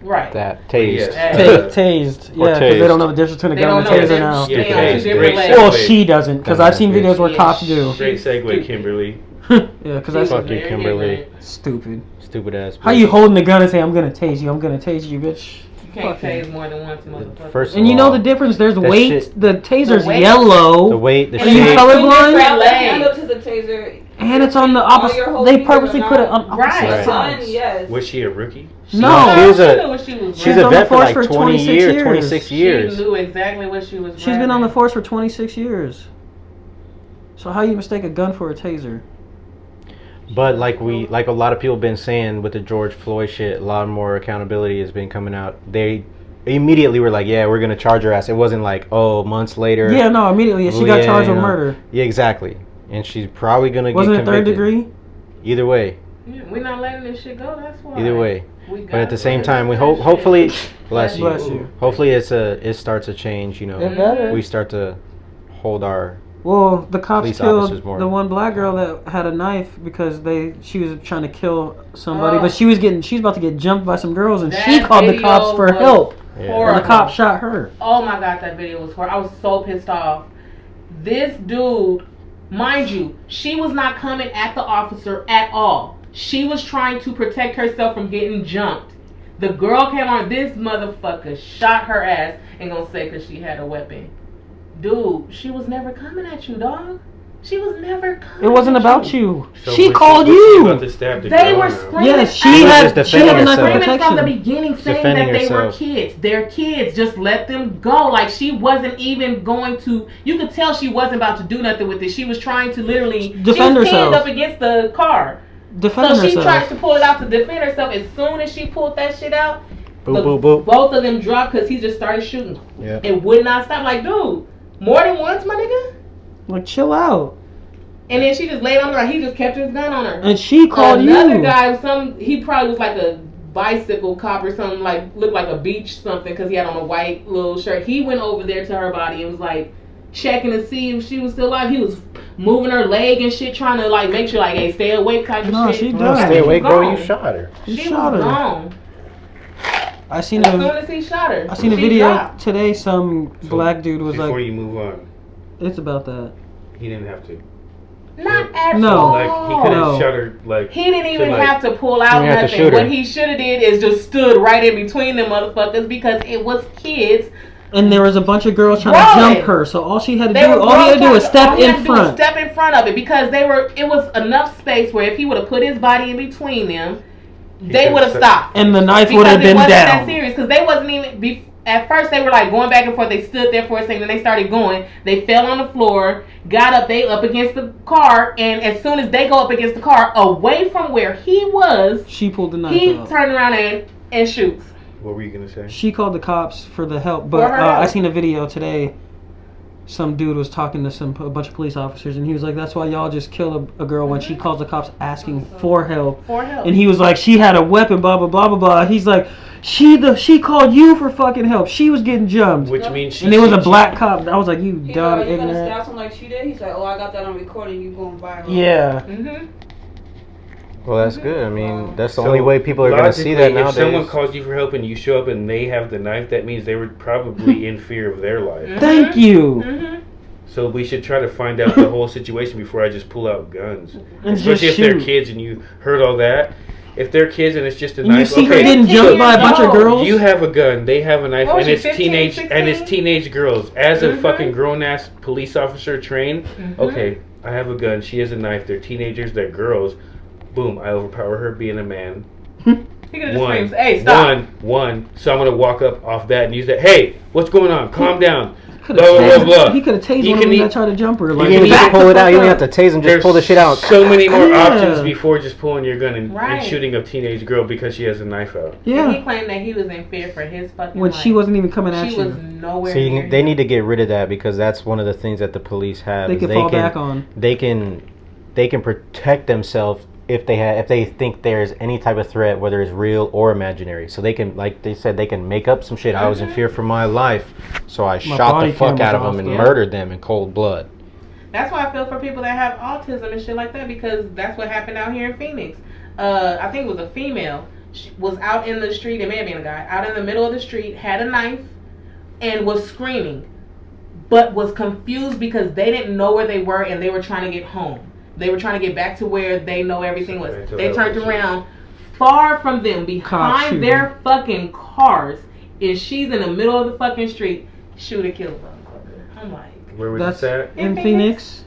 Right. That taste. Yeah. Tased. Or Yeah, because they tased. don't know the difference between a They gun don't and a know taser the now. difference. They on two Stupid. different Great levels. Well, segue. she doesn't, because I've seen videos where Yeah, cops do. Great segue, Stupid. Kimberly. Yeah, because that's Fuck you, Kimberly. stupid. Stupid ass. How you holding the gun and say, I'm gonna tase you, bitch? You can't tase more than once, motherfucker. First of And you know all, the difference, there's that weight, shit- the taser's The weight. yellow. The weight, the And Are you shape. colorblind? Grab the handle to the taser. And it's on the All your opposite, whole they fingers purposely are put it not- on Right. opposite Right. sides. Yes. Was she a rookie? No. She was She a- knew what she was She's been a on the vet for force like for 20 26 years, years. 26 years. She knew exactly what she was. She's been on the grabbing. force for 26 years. So how you mistake a gun for a taser? But like a lot of people been saying with the George Floyd shit, a lot more accountability has been coming out. They immediately were like, yeah, we're gonna charge her ass. It wasn't like, oh, months later. Yeah, no, immediately. She got charged with murder. Yeah, exactly. And she's probably gonna Wasn't get it third convicted. degree? Either way, Yeah, we're not letting this shit go. That's why. either way. We But at the gotta same let time, we that hope, shit- hopefully, bless you. Bless you. Hopefully, it starts a change. You know, It better. we start to hold our. Well, the cops Police killed officers more. the one black girl that had a knife because she was trying to kill somebody, Oh. but she was about to get jumped by some girls, and That she called the video cops for was help. Yeah. And horrible. the cops shot her. Oh my god, that video was horrible. I was so pissed off. This dude, mind you, she was not coming at the officer at all. She was trying to protect herself from getting jumped. The girl came on, this motherfucker shot her ass and gonna say because she had a weapon. Dude, she was never coming at you, dog. She was never coming. It wasn't at about you. So She was called was she about you. to stab the They girl were now? screaming. Yes, She was just she defending had a knife for herself. Screaming from the protection. beginning saying Defending that they were herself. kids. They're kids. Just let them go. Like she wasn't even going to. You could tell she wasn't about to do nothing with it. She was trying to literally Defend she was herself. pinned up against the car. Defending So she tried herself. to pull it out to defend herself. As soon as she pulled that shit out, Boop, boop, boop. both of them dropped because he just started shooting. Yeah. It would not stop. Like, dude, more than once, my nigga. Like, chill out. And then she just laid on her. Like, he just kept his gun on her. And she called Another you. guy, he probably was like a bicycle cop or something, like looked like a beach something because he had on a white little shirt. He went over there to her body and was like checking to see if she was still alive. He was moving her leg and shit, trying to like make sure like, hey, stay awake type of No, shit. she No, died. stay awake, bro. Gone. You shot her. You She shot was her. gone. I seen As soon a as he shot her, I seen a she video dropped. today. Some black dude was Before like, you move on, "It's about that." he didn't have to. Not at No. all. Like he could have No. shot her. Like He didn't even like- have to pull out He didn't have to nothing. shoot her. What he should have did is just stood right in between them motherfuckers because it was kids. And there was a bunch of girls trying Right. to jump her. So all she had to They do, were all he had to do was step all he in had to do was front. step in front of it because it was enough space where if he would have put his body in between them, they could've would have stepped- stopped. And the knife would Because have it been wasn't that down. serious because they wasn't even. At first they were like going back and forth. They stood there for a second, then they started going. They fell on the floor, got up. They up against the car, and as soon as they go up against the car, away from where he was, She pulled the knife he out. turned around and shoots. What were you gonna say? She called the cops for the help, For but her I help. seen a video today. Some dude was talking to a bunch of police officers, and he was like, "That's why y'all just kill a girl when she calls the cops asking for help." For help. And he was like, "She had a weapon, blah blah blah blah blah." He's like, "She called you for fucking help. She was getting jumped." Which means she. And it was a she- black cop. I was like, "You He's dumb like, you gonna ignorant." stab someone like she did? He's like, oh, I got that on recording. You going viral. Yeah. Mm-hmm. Well, that's good. I mean, that's the So, only way people are going to see that logically, nowadays. If someone calls you for help and you show up and they have the knife, that means they were probably in fear of their life. Thank you. Mm-hmm. So we should try to find out the whole situation before I just pull out guns. And Especially if just they're shoot. kids and you heard all that. If they're kids and it's just a And you knife, see her okay. getting jumped by a bunch of No. girls. You have a gun, they have a knife, What was and she, it's 15, teenage 16? and it's teenage girls. As a Mhm. fucking grown ass police officer trained, Mhm. okay, I have a gun, she has a knife, they're teenagers, they're girls. Boom, I overpower her being a man. He could have just One, screamed, "Hey, stop!" one. So I'm gonna walk up off that and use that. Hey, what's going on? Calm down. Could Blah, blah, have blah. He could have tased You one can of them eat- that tried to jump her. You Like, can even back just pull the it out. fuck You don't up. have to tase them. Just There's pull the shit out. so many more Yeah. options before just pulling your gun and Right. shooting a teenage girl because she has a knife out. And he Yeah. claimed that he was in fear for his fucking When life. she wasn't even coming at She you. was nowhere See, near they him. need to get rid of that because that's one of the things that the police have. They is could fall back on. They can protect themselves if they think there's any type of threat, whether it's real or imaginary. So they can, like they said, they can make up some shit. I was in fear for my life, so I shot body the fuck cam out was of them off, and yeah. murdered them in cold blood. That's why I feel for people that have autism and shit like that because that's what happened out here in Phoenix. I think it was a female. She was out in the street. It may have been a guy out in the middle of the street, had a knife, and was screaming, but was confused because they didn't know where they were and they were trying to get home. They were trying to get back to where they know everything was. Mental They health turned issues. around far from them, Cop behind their fucking cars, and she's in the middle of the fucking street. Shoot or kill them. I'm like, Where was That's this at? in Phoenix.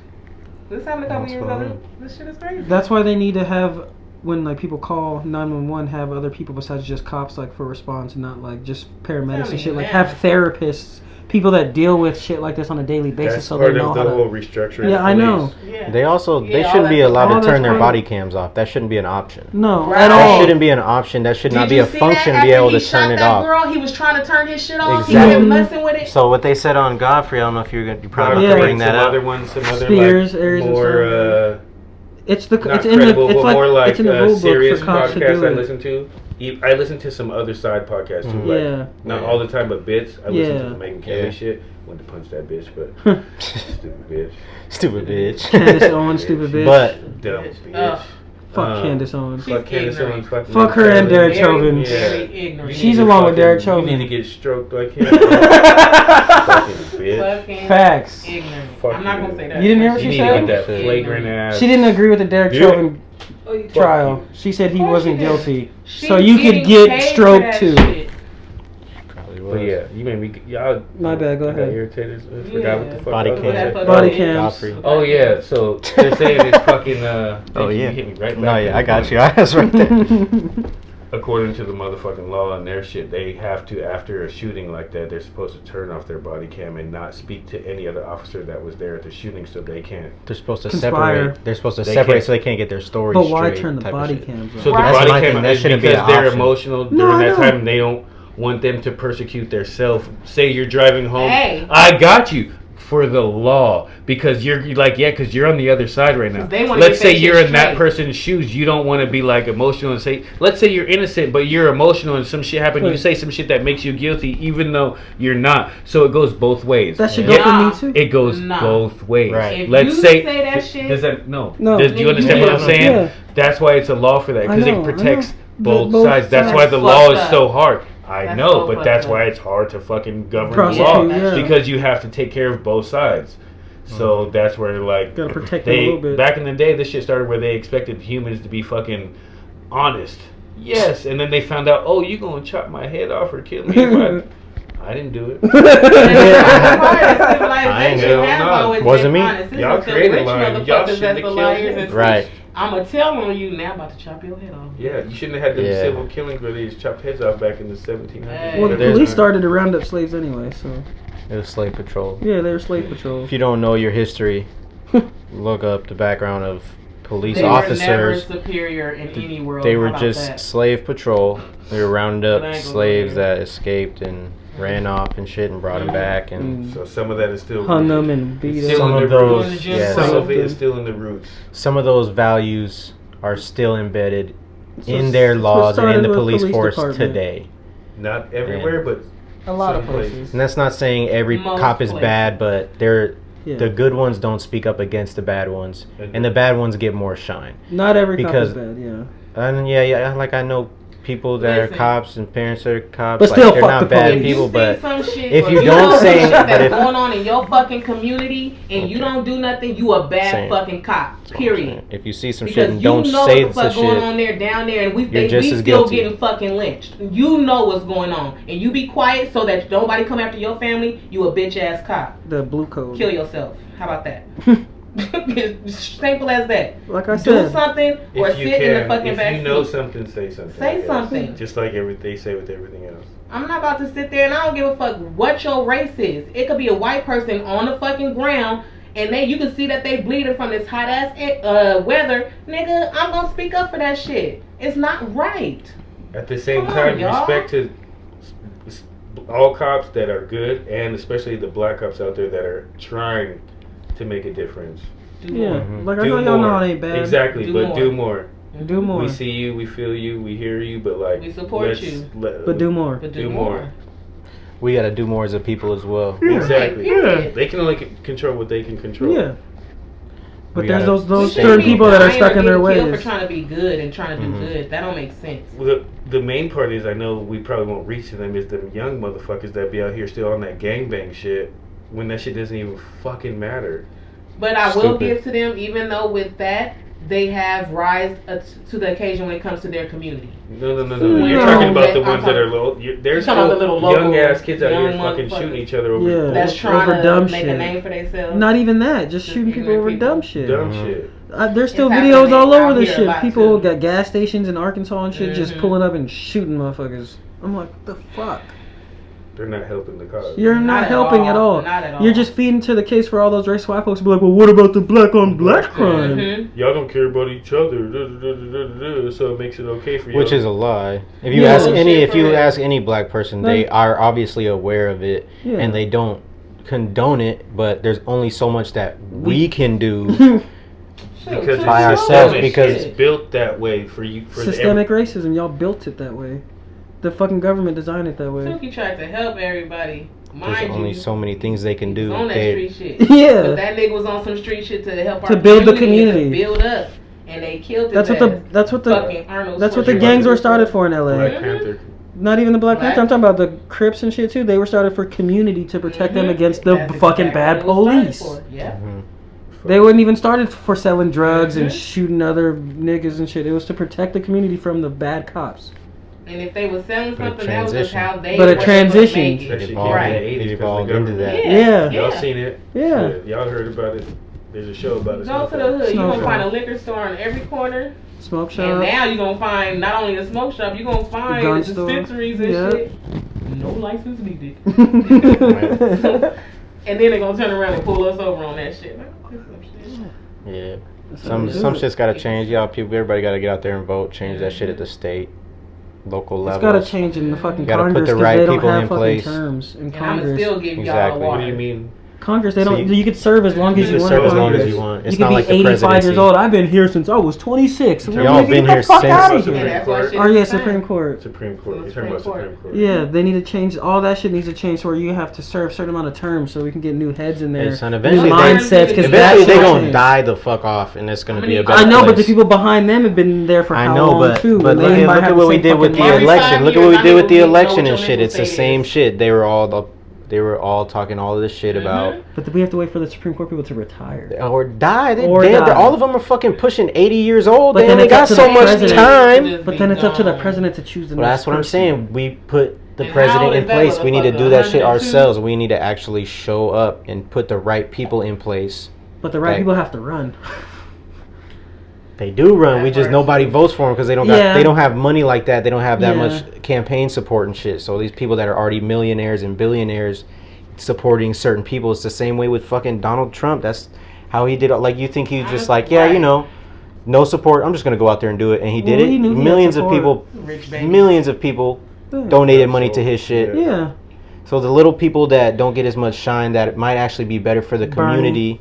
this happened a couple That's years fine. ago. This shit is crazy. That's why they need to have, when like people call 911, have other people besides just cops like for response, and not like just paramedics Tell and shit. me Like now. have therapists, people that deal with shit like this on a daily basis, That's so part they know of how the to. whole restructuring. Yeah, I know. Yeah. They also they Yeah, all shouldn't be that- allowed all to turn that's their fine. body cams off. That shouldn't be an option. No, Right. at That all. shouldn't be an option. That should not Did be you a see function that to be able after to he turn shot it that off. girl, he was trying to turn his shit off. Exactly. He was messing with it. So what they said on Godfrey, I don't know if you probably Yeah. bring that some up. other ones, some other Spears, like Aries and more It's the not it's in the credible, it's but like more like it's in the rule book serious for cops to podcasts do I it. listen to. I listen to some other side podcasts too, Mhm. like Yeah. not all the time, but bits. I listen to Yeah. the Megan Kelly Yeah. shit. Wanted to punch that bitch, but stupid bitch, Stupid bitch. Candace Owens, stupid bitch. But dumb Bitch. bitch. Fuck Candace Owens. She's Fuck Candace ignorant. Owens. Fuck Fuck her and Derek Chauvin. Very Yeah. ignorant. She's You need to along with Derek fucking- Chauvin. You need to get stroked like him. Fucking bitch. Fucking Facts. ignorant. Fuck I'm not you. gonna say that. You didn't hear what You she need said? to get that Ignorant. flagrant ass. She didn't agree with the Derek Yeah. Chauvin Oh, you trial. She said he Of course wasn't she did. guilty. She's So you could getting get paid for stroked that too. shit. probably But yeah, you made me. Y'all. My bad, go I got ahead. irritated. I Yeah. forgot what the fuck. Body I was cam. gonna say. Body cams. Godfrey. Oh yeah, so they're saying it's fucking. Oh thank you, yeah. you hit me right back. No, in yeah, the I got point. you. I was right there. According to the motherfucking law and their shit, they have to, after a shooting like that, they're supposed to turn off their body cam and not speak to any other officer that was there at the shooting, so they can't. They're supposed to Conspire. separate. They're supposed to They separate can't- so they can't get their story But straight. why turn the type of body shit. cams So on? the That's body my cam thing, that is shouldn't be because an they're option. emotional No, during I that know. time. And they don't want them to persecute themselves. Say you're driving home. Hey. I got you. For the law, because you're like, yeah, because you're on the other side right now. 'Cause they wanna Let's get say that you're shit in that straight. person's shoes. You don't want to be like emotional and say, let's say you're innocent, but you're emotional and some shit happened. You Right. say some shit that makes you guilty, even though you're not. So it goes both ways. That should Yeah. go for me too. It goes Nah. both ways. Right. If Let's you say, say that shit- does that no? No. Do you understand what I'm Yeah. saying? Yeah. That's why it's a law for that, because I know, it protects I know. both Both sides. That's sides. why the law is Fucked so up. hard. I That's know, so but fucked that's up. why it's hard to fucking govern the Prosecute, law, yeah. because you have to take care of both sides. So that's where like Gotta protect them a they little bit. back in the day, this shit started where they expected humans to be fucking honest. Yes, and then they found out, oh, you gonna chop my head off or kill me? If I didn't do it. I ain't know. Wasn't me. Y'all created lying. Y'all shouldn't have killed me. Right. I'm gonna tell on you now. About to chop your head off. Yeah, you shouldn't have had them Yeah. civil killings where they just chopped heads off back in the 1700s. Hey. Well, the There's- police started to round up slaves anyway, so It was slave patrol. yeah, they were slave patrol. If you don't know your history, look up the background of police They were officers. never superior in any world. They How were about just that? slave patrol. They were rounding But I up ain't gonna slaves go there. that escaped and ran off and shit and brought them back. And Mm. So some of that is still Hung them and beat It's them. still some in of the those, roots. yes, Some of it is still in the roots. some of those values are still embedded So in their it's what laws and in started the with police force department. today. Not everywhere, but A lot of some places. And that's not saying every Most cop is places. bad, but they're Yeah. the good ones don't speak up against the bad ones, and the bad ones get more shine. Not every cop because- is bad, yeah. And yeah, like I know people that Listen. are cops and parents that are cops. But like, still they're fuck not the bad police. people, You but see some shit, if or you know don't some say- shit but that's if- going on in your fucking community and you Okay. don't do nothing, you a bad Same. fucking cop. Period. if you see some Because shit and you don't know say what the the fuck going shit, on there, down there, and we You're just as still guilty. getting fucking lynched. You know what's going on, and you be quiet so that nobody come after your family. You a bitch ass cop. The blue code. Kill yourself. How about that? It's simple as that. Like I Do said, something or if you sit in the can, fucking if back you know seat. something, say something. Say I guess. something. Just like they say with everything else. I'm not about to sit there and I don't give a fuck what your race is. It could be a white person on the fucking ground and you can see that they bleeding from this hot ass weather. Nigga, I'm gonna speak up for that shit. It's not right. At the same Come on, time, y'all. respect to all cops that are good, and especially the black cops out there that are trying to make a difference. Do yeah. more. Mhm. Like I Do know y'all more. know it ain't bad. Exactly, Do but more. do more. Do more. We see you, we feel you, we hear you, but like We support let's- you. But do more. But do more. we gotta do more as a people as well. Exactly. Right, They can only control what they can control. Yeah. But We there's gotta those stay certain focused. people that are dying stuck or in their getting killed ways. for trying to be good and trying to do Mhm. good. That don't make sense. Well, the main part is I know we probably won't reach to them is them young motherfuckers that be out here still on that gangbang shit when that shit doesn't even fucking matter. But I will Stupid. give to them, even though with that, they have rise to the occasion when it comes to their community. No. No. You're talking about the I'm ones that talking- are low. There's talking about the still little young local, ass kids out here young fucking motherfuckers. shooting each other over Yeah. That's trying Over to dumb make shit. a name for themselves. Not even that. Just Just shooting people ignorant over people. dumb shit. dumb Mhm. shit. There's still It's videos happening all over out this here a shit. lot, People too. got gas stations in Arkansas and shit just Mhm. pulling up and shooting motherfuckers. I'm like, what the fuck? They're not helping the cause. You're not helping at all. Not at all. You're just feeding to the case for all those race white folks to be like, well, what about the black on black crime? Mhm. Y'all don't care about each other, so it makes it okay for you. Which is a lie. If you Yeah. ask Bullshit for real. any black person, they Like- are obviously aware of it, Yeah. and they don't condone it. But there's only so much that we can do. Shoot, because too by slow. ourselves, systemic. because- It's built that way for you. For Systemic racism. Y'all built it that way. The fucking government designed it that way. Tuki tried to help everybody. There's Mind only you, so many things they can he was do. on that They- street shit. Yeah. But that nigga was on some street shit to help To our build the and community. to build up, and they killed his That's what ass. the that's what the Fucking Arnold that's what the Schwarzenegger. gangs were started for in LA. Black Mhm. Panther. Not even the Black Black- Panther. I'm talking about the Crips and shit too. They were started for community to protect them Mhm. against the That's fucking exactly bad what it was started police. for. Yeah. Mhm. They weren't even started for selling drugs and Mhm. shooting other niggas and shit. It was to protect the community from the bad cops. And if they were selling But it something, that was just transitioned. how they. But it were able to transitioned. make That it. shit evolved. came in Right. the 80s It 'cause of evolved the into government. that. Yeah. Y'all seen it? Yeah. Y'all heard about it? There's a show about it. Go to the hood. You're Smoke gonna find a shop. liquor store on every corner. Smoke And shop. now you're gonna find not only a smoke shop, you're gonna find Gun store. dispensaries and Yeah. shit. No license needed. Right. And then they're gonna turn around and pull us over on that shit. Like, oh, this is some shit. Yeah. That's how Some they do some it. shit's gotta change. Y'all people, everybody gotta get out there and vote. Change that shit at the state, local It's level. gotta change in the fucking You gotta put Congress the because right they don't people have in fucking place. terms in And I'ma Congress. still give y'all Exactly. a What water. do you mean? Congress, they So don't. you- You could serve as long You as you can want. serve in as long as Congress. you want. It's You could not be like the 85 years presidency. old. I've been here since I was 26. Y'all Well, been get here the fuck since- out of Supreme here. And that's why Court. shit Oh yeah, is Supreme fine. Court. Supreme Court. You're talking about Supreme Supreme Court. Yeah, they need to change. All that shit needs to change to where you have to serve a certain amount of terms so we can get new heads in there. Hey, son, new eventually mindsets. Because Eventually they that's gonna die the fuck off, and it's gonna be a better I know, but the place. people behind them have been there for I how know, long but too? but and look they at, might look have at what we same did with the fucking Every election. 5 Look at years, what we I did with the don't know what election your and shit. mental It's the state same is. shit. They were all talking all of this shit about But we have to wait for the Supreme Court people to retire. or die. Or die. All of them are fucking pushing 80 years old. But They then only it's up got to so the much president. time. But then it's up to the president to choose the Well, next that's what I'm person. saying. We put the And president how in is that place. We need to motherfucker? do that shit 102? ourselves. We need to actually show up and put the right people in place. But the right Like- people have to run. They do run. We That just part. nobody votes for them because they don't Yeah. they don't have money like that. They don't have that Yeah. much campaign support and shit. So these people that are already millionaires and billionaires supporting certain people, it's the same way with fucking Donald Trump. That's how he did it. Like, you think he's just like, yeah, you know, no support. I'm just gonna go out there and do it, and he did Well, it. he knew he had Millions of support. people, Rich baby. millions of people Yeah. donated money to his shit. Yeah. Yeah. So the little people that don't get as much shine, that it might actually be better for the Bernie. community.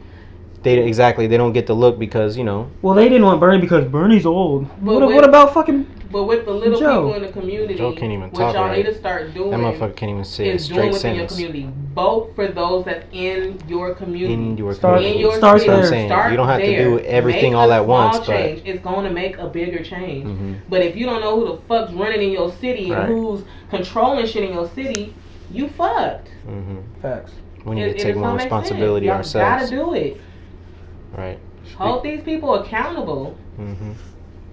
They don't get the look because, you know. Well, they didn't want Bernie because Bernie's old. But What with- about fucking? But with the little Joe. people in the community, Joe can't even what talk y'all right. need to start doing That motherfucker can't even say a is doing straight within your sentence. community. Vote for those that's in your community. In your Start- community. In your Start city. there. I'm saying. Start You don't have to there. do everything Make all a at small once, but change. It's going to make a bigger change. Mhm. But if you don't know who the fuck's running in your city and Right. who's controlling shit in your city, you fucked. Mhm. Facts. We need It- to it take just more don't make responsibility sense. Y'all ourselves. gotta do it. Right. Hold these people accountable. Mhm.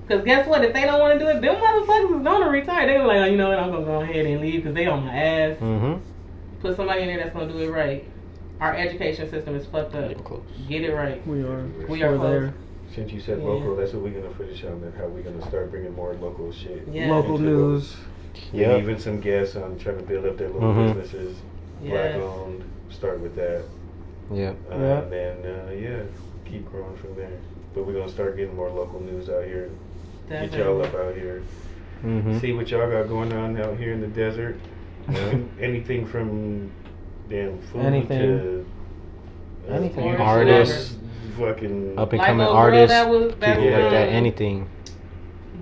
Cause guess what? If they don't want to do it, them motherfuckers is gonna retire. They were like, oh, you know what? I'm gonna go ahead and leave because they on my ass. Mhm. Put somebody in there that's gonna do it right. Our education system is fucked up. Close. Get it right. We are. We are We're close. there. Since you said Yeah. local, that's what we're gonna finish on. Then how we're gonna start bringing more local shit. Yeah. Local into news. Yeah. Yep. Even some guests on trying to build up their little Mhm. businesses, Yeah. black owned. Start with that, Yep. Yeah. and then keep growing from there. But we're gonna start getting more local news out here. Get y'all up out here. Mhm. See what y'all got going on out here in the desert. You know, anything from damn food Anything. to Anything. Artists. fucking Up and Like coming old girl artists, that was people like that, anything.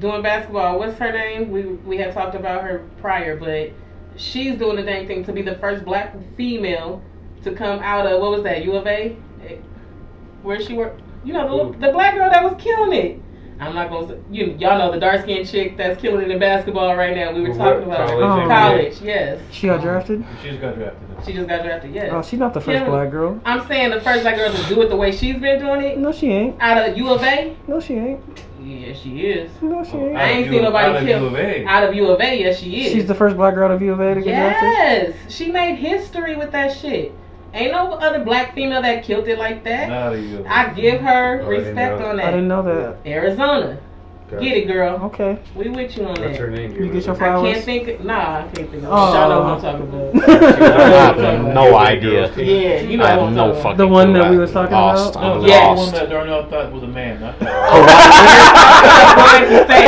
doing basketball. What's her name? We had talked about her prior, but she's doing the dang thing to be the first black female to come out of, what was that, U of A? Where she worked? You know, the black girl that was killing it. I'm not gonna. Y'all know the dark skinned chick that's killing it in basketball right now. We were What, talking about college, college. Yes. She got drafted? She just got drafted. She just got drafted. Yes. Oh, she's not the first Kim- black girl. I'm saying the first black girl to do it the way she's been doing it No, she ain't. out of U of A. No, she ain't. Yeah, she is. No, she ain't. I ain't seen nobody kill U of A. out of U of A. Yes, she is. She's the first black girl out of U of A to get drafted? Yes, she made history with that shit. Ain't no other black female that killed it like that. Not a U of A. I give her Oh, I didn't respect know. on I didn't that. know that. Arizona, get it, girl. Okay. We with you on What's her that. name? You get your I flowers? can't think. Nah, I can't think of it. Oh. Y'all know what I'm talking I about. have no idea. Yeah, you know I have what I'm no talking about. fucking The one that clue. we was talking Lost. about? No, I'm the Yeah. one lost. that Darnell thought was a man. Not that. I was going to say.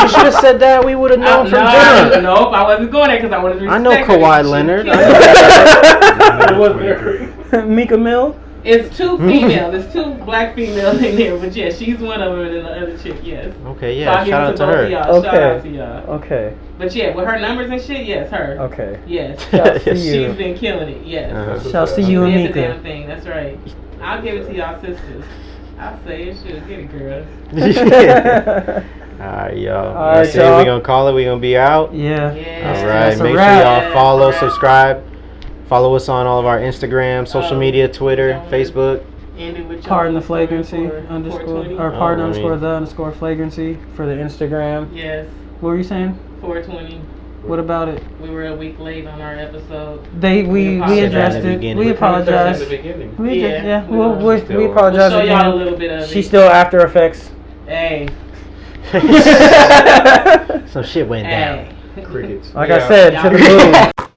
You should have said that. We would have known from jump. Nope, I wasn't going there because I wanted to I know respect her. Kawhi She Leonard. killed I it. It wasn't Mika Mill? It's two females. It's two black females in there, but yeah, she's one of them and then the other chick, yes. Okay, So yeah. I give Shout it out to both of her. y'all. Shout out to y'all. Okay. But yeah, with her numbers and shit, yes, her. Okay. Yes. Shouts to She's you. She's been killing it, yes. Uh-huh. Shouts to you and Did the Mika. damn thing, that's right. I'll give it to y'all sisters. I'll say it should get it, girl. Alright, y'all. All right, That's it. y'all. We gonna call it. We gonna be out. Yeah. Yeah. All That's right. a Make sure wrap. y'all follow, That's a wrap. subscribe. Follow us on all of our Instagram, social Oh, media, Twitter, yeah. Facebook. End it with y'all Pardon the Instagram flagrancy for underscore 420. or pardon I underscore mean- the underscore flagrancy for the Instagram. Yes, What were you saying? 420. What about it? We were a week late on our episode. We apologize. addressed At the it. beginning. We We apologize. At the beginning. We Yeah, yeah. we We'll, know. we Still- we We'll apologize show y'all a again. little bit of She's it. still After Effects. Hey, Some shit went down. hey. Crickets. Like Yeah. I said, to the moon.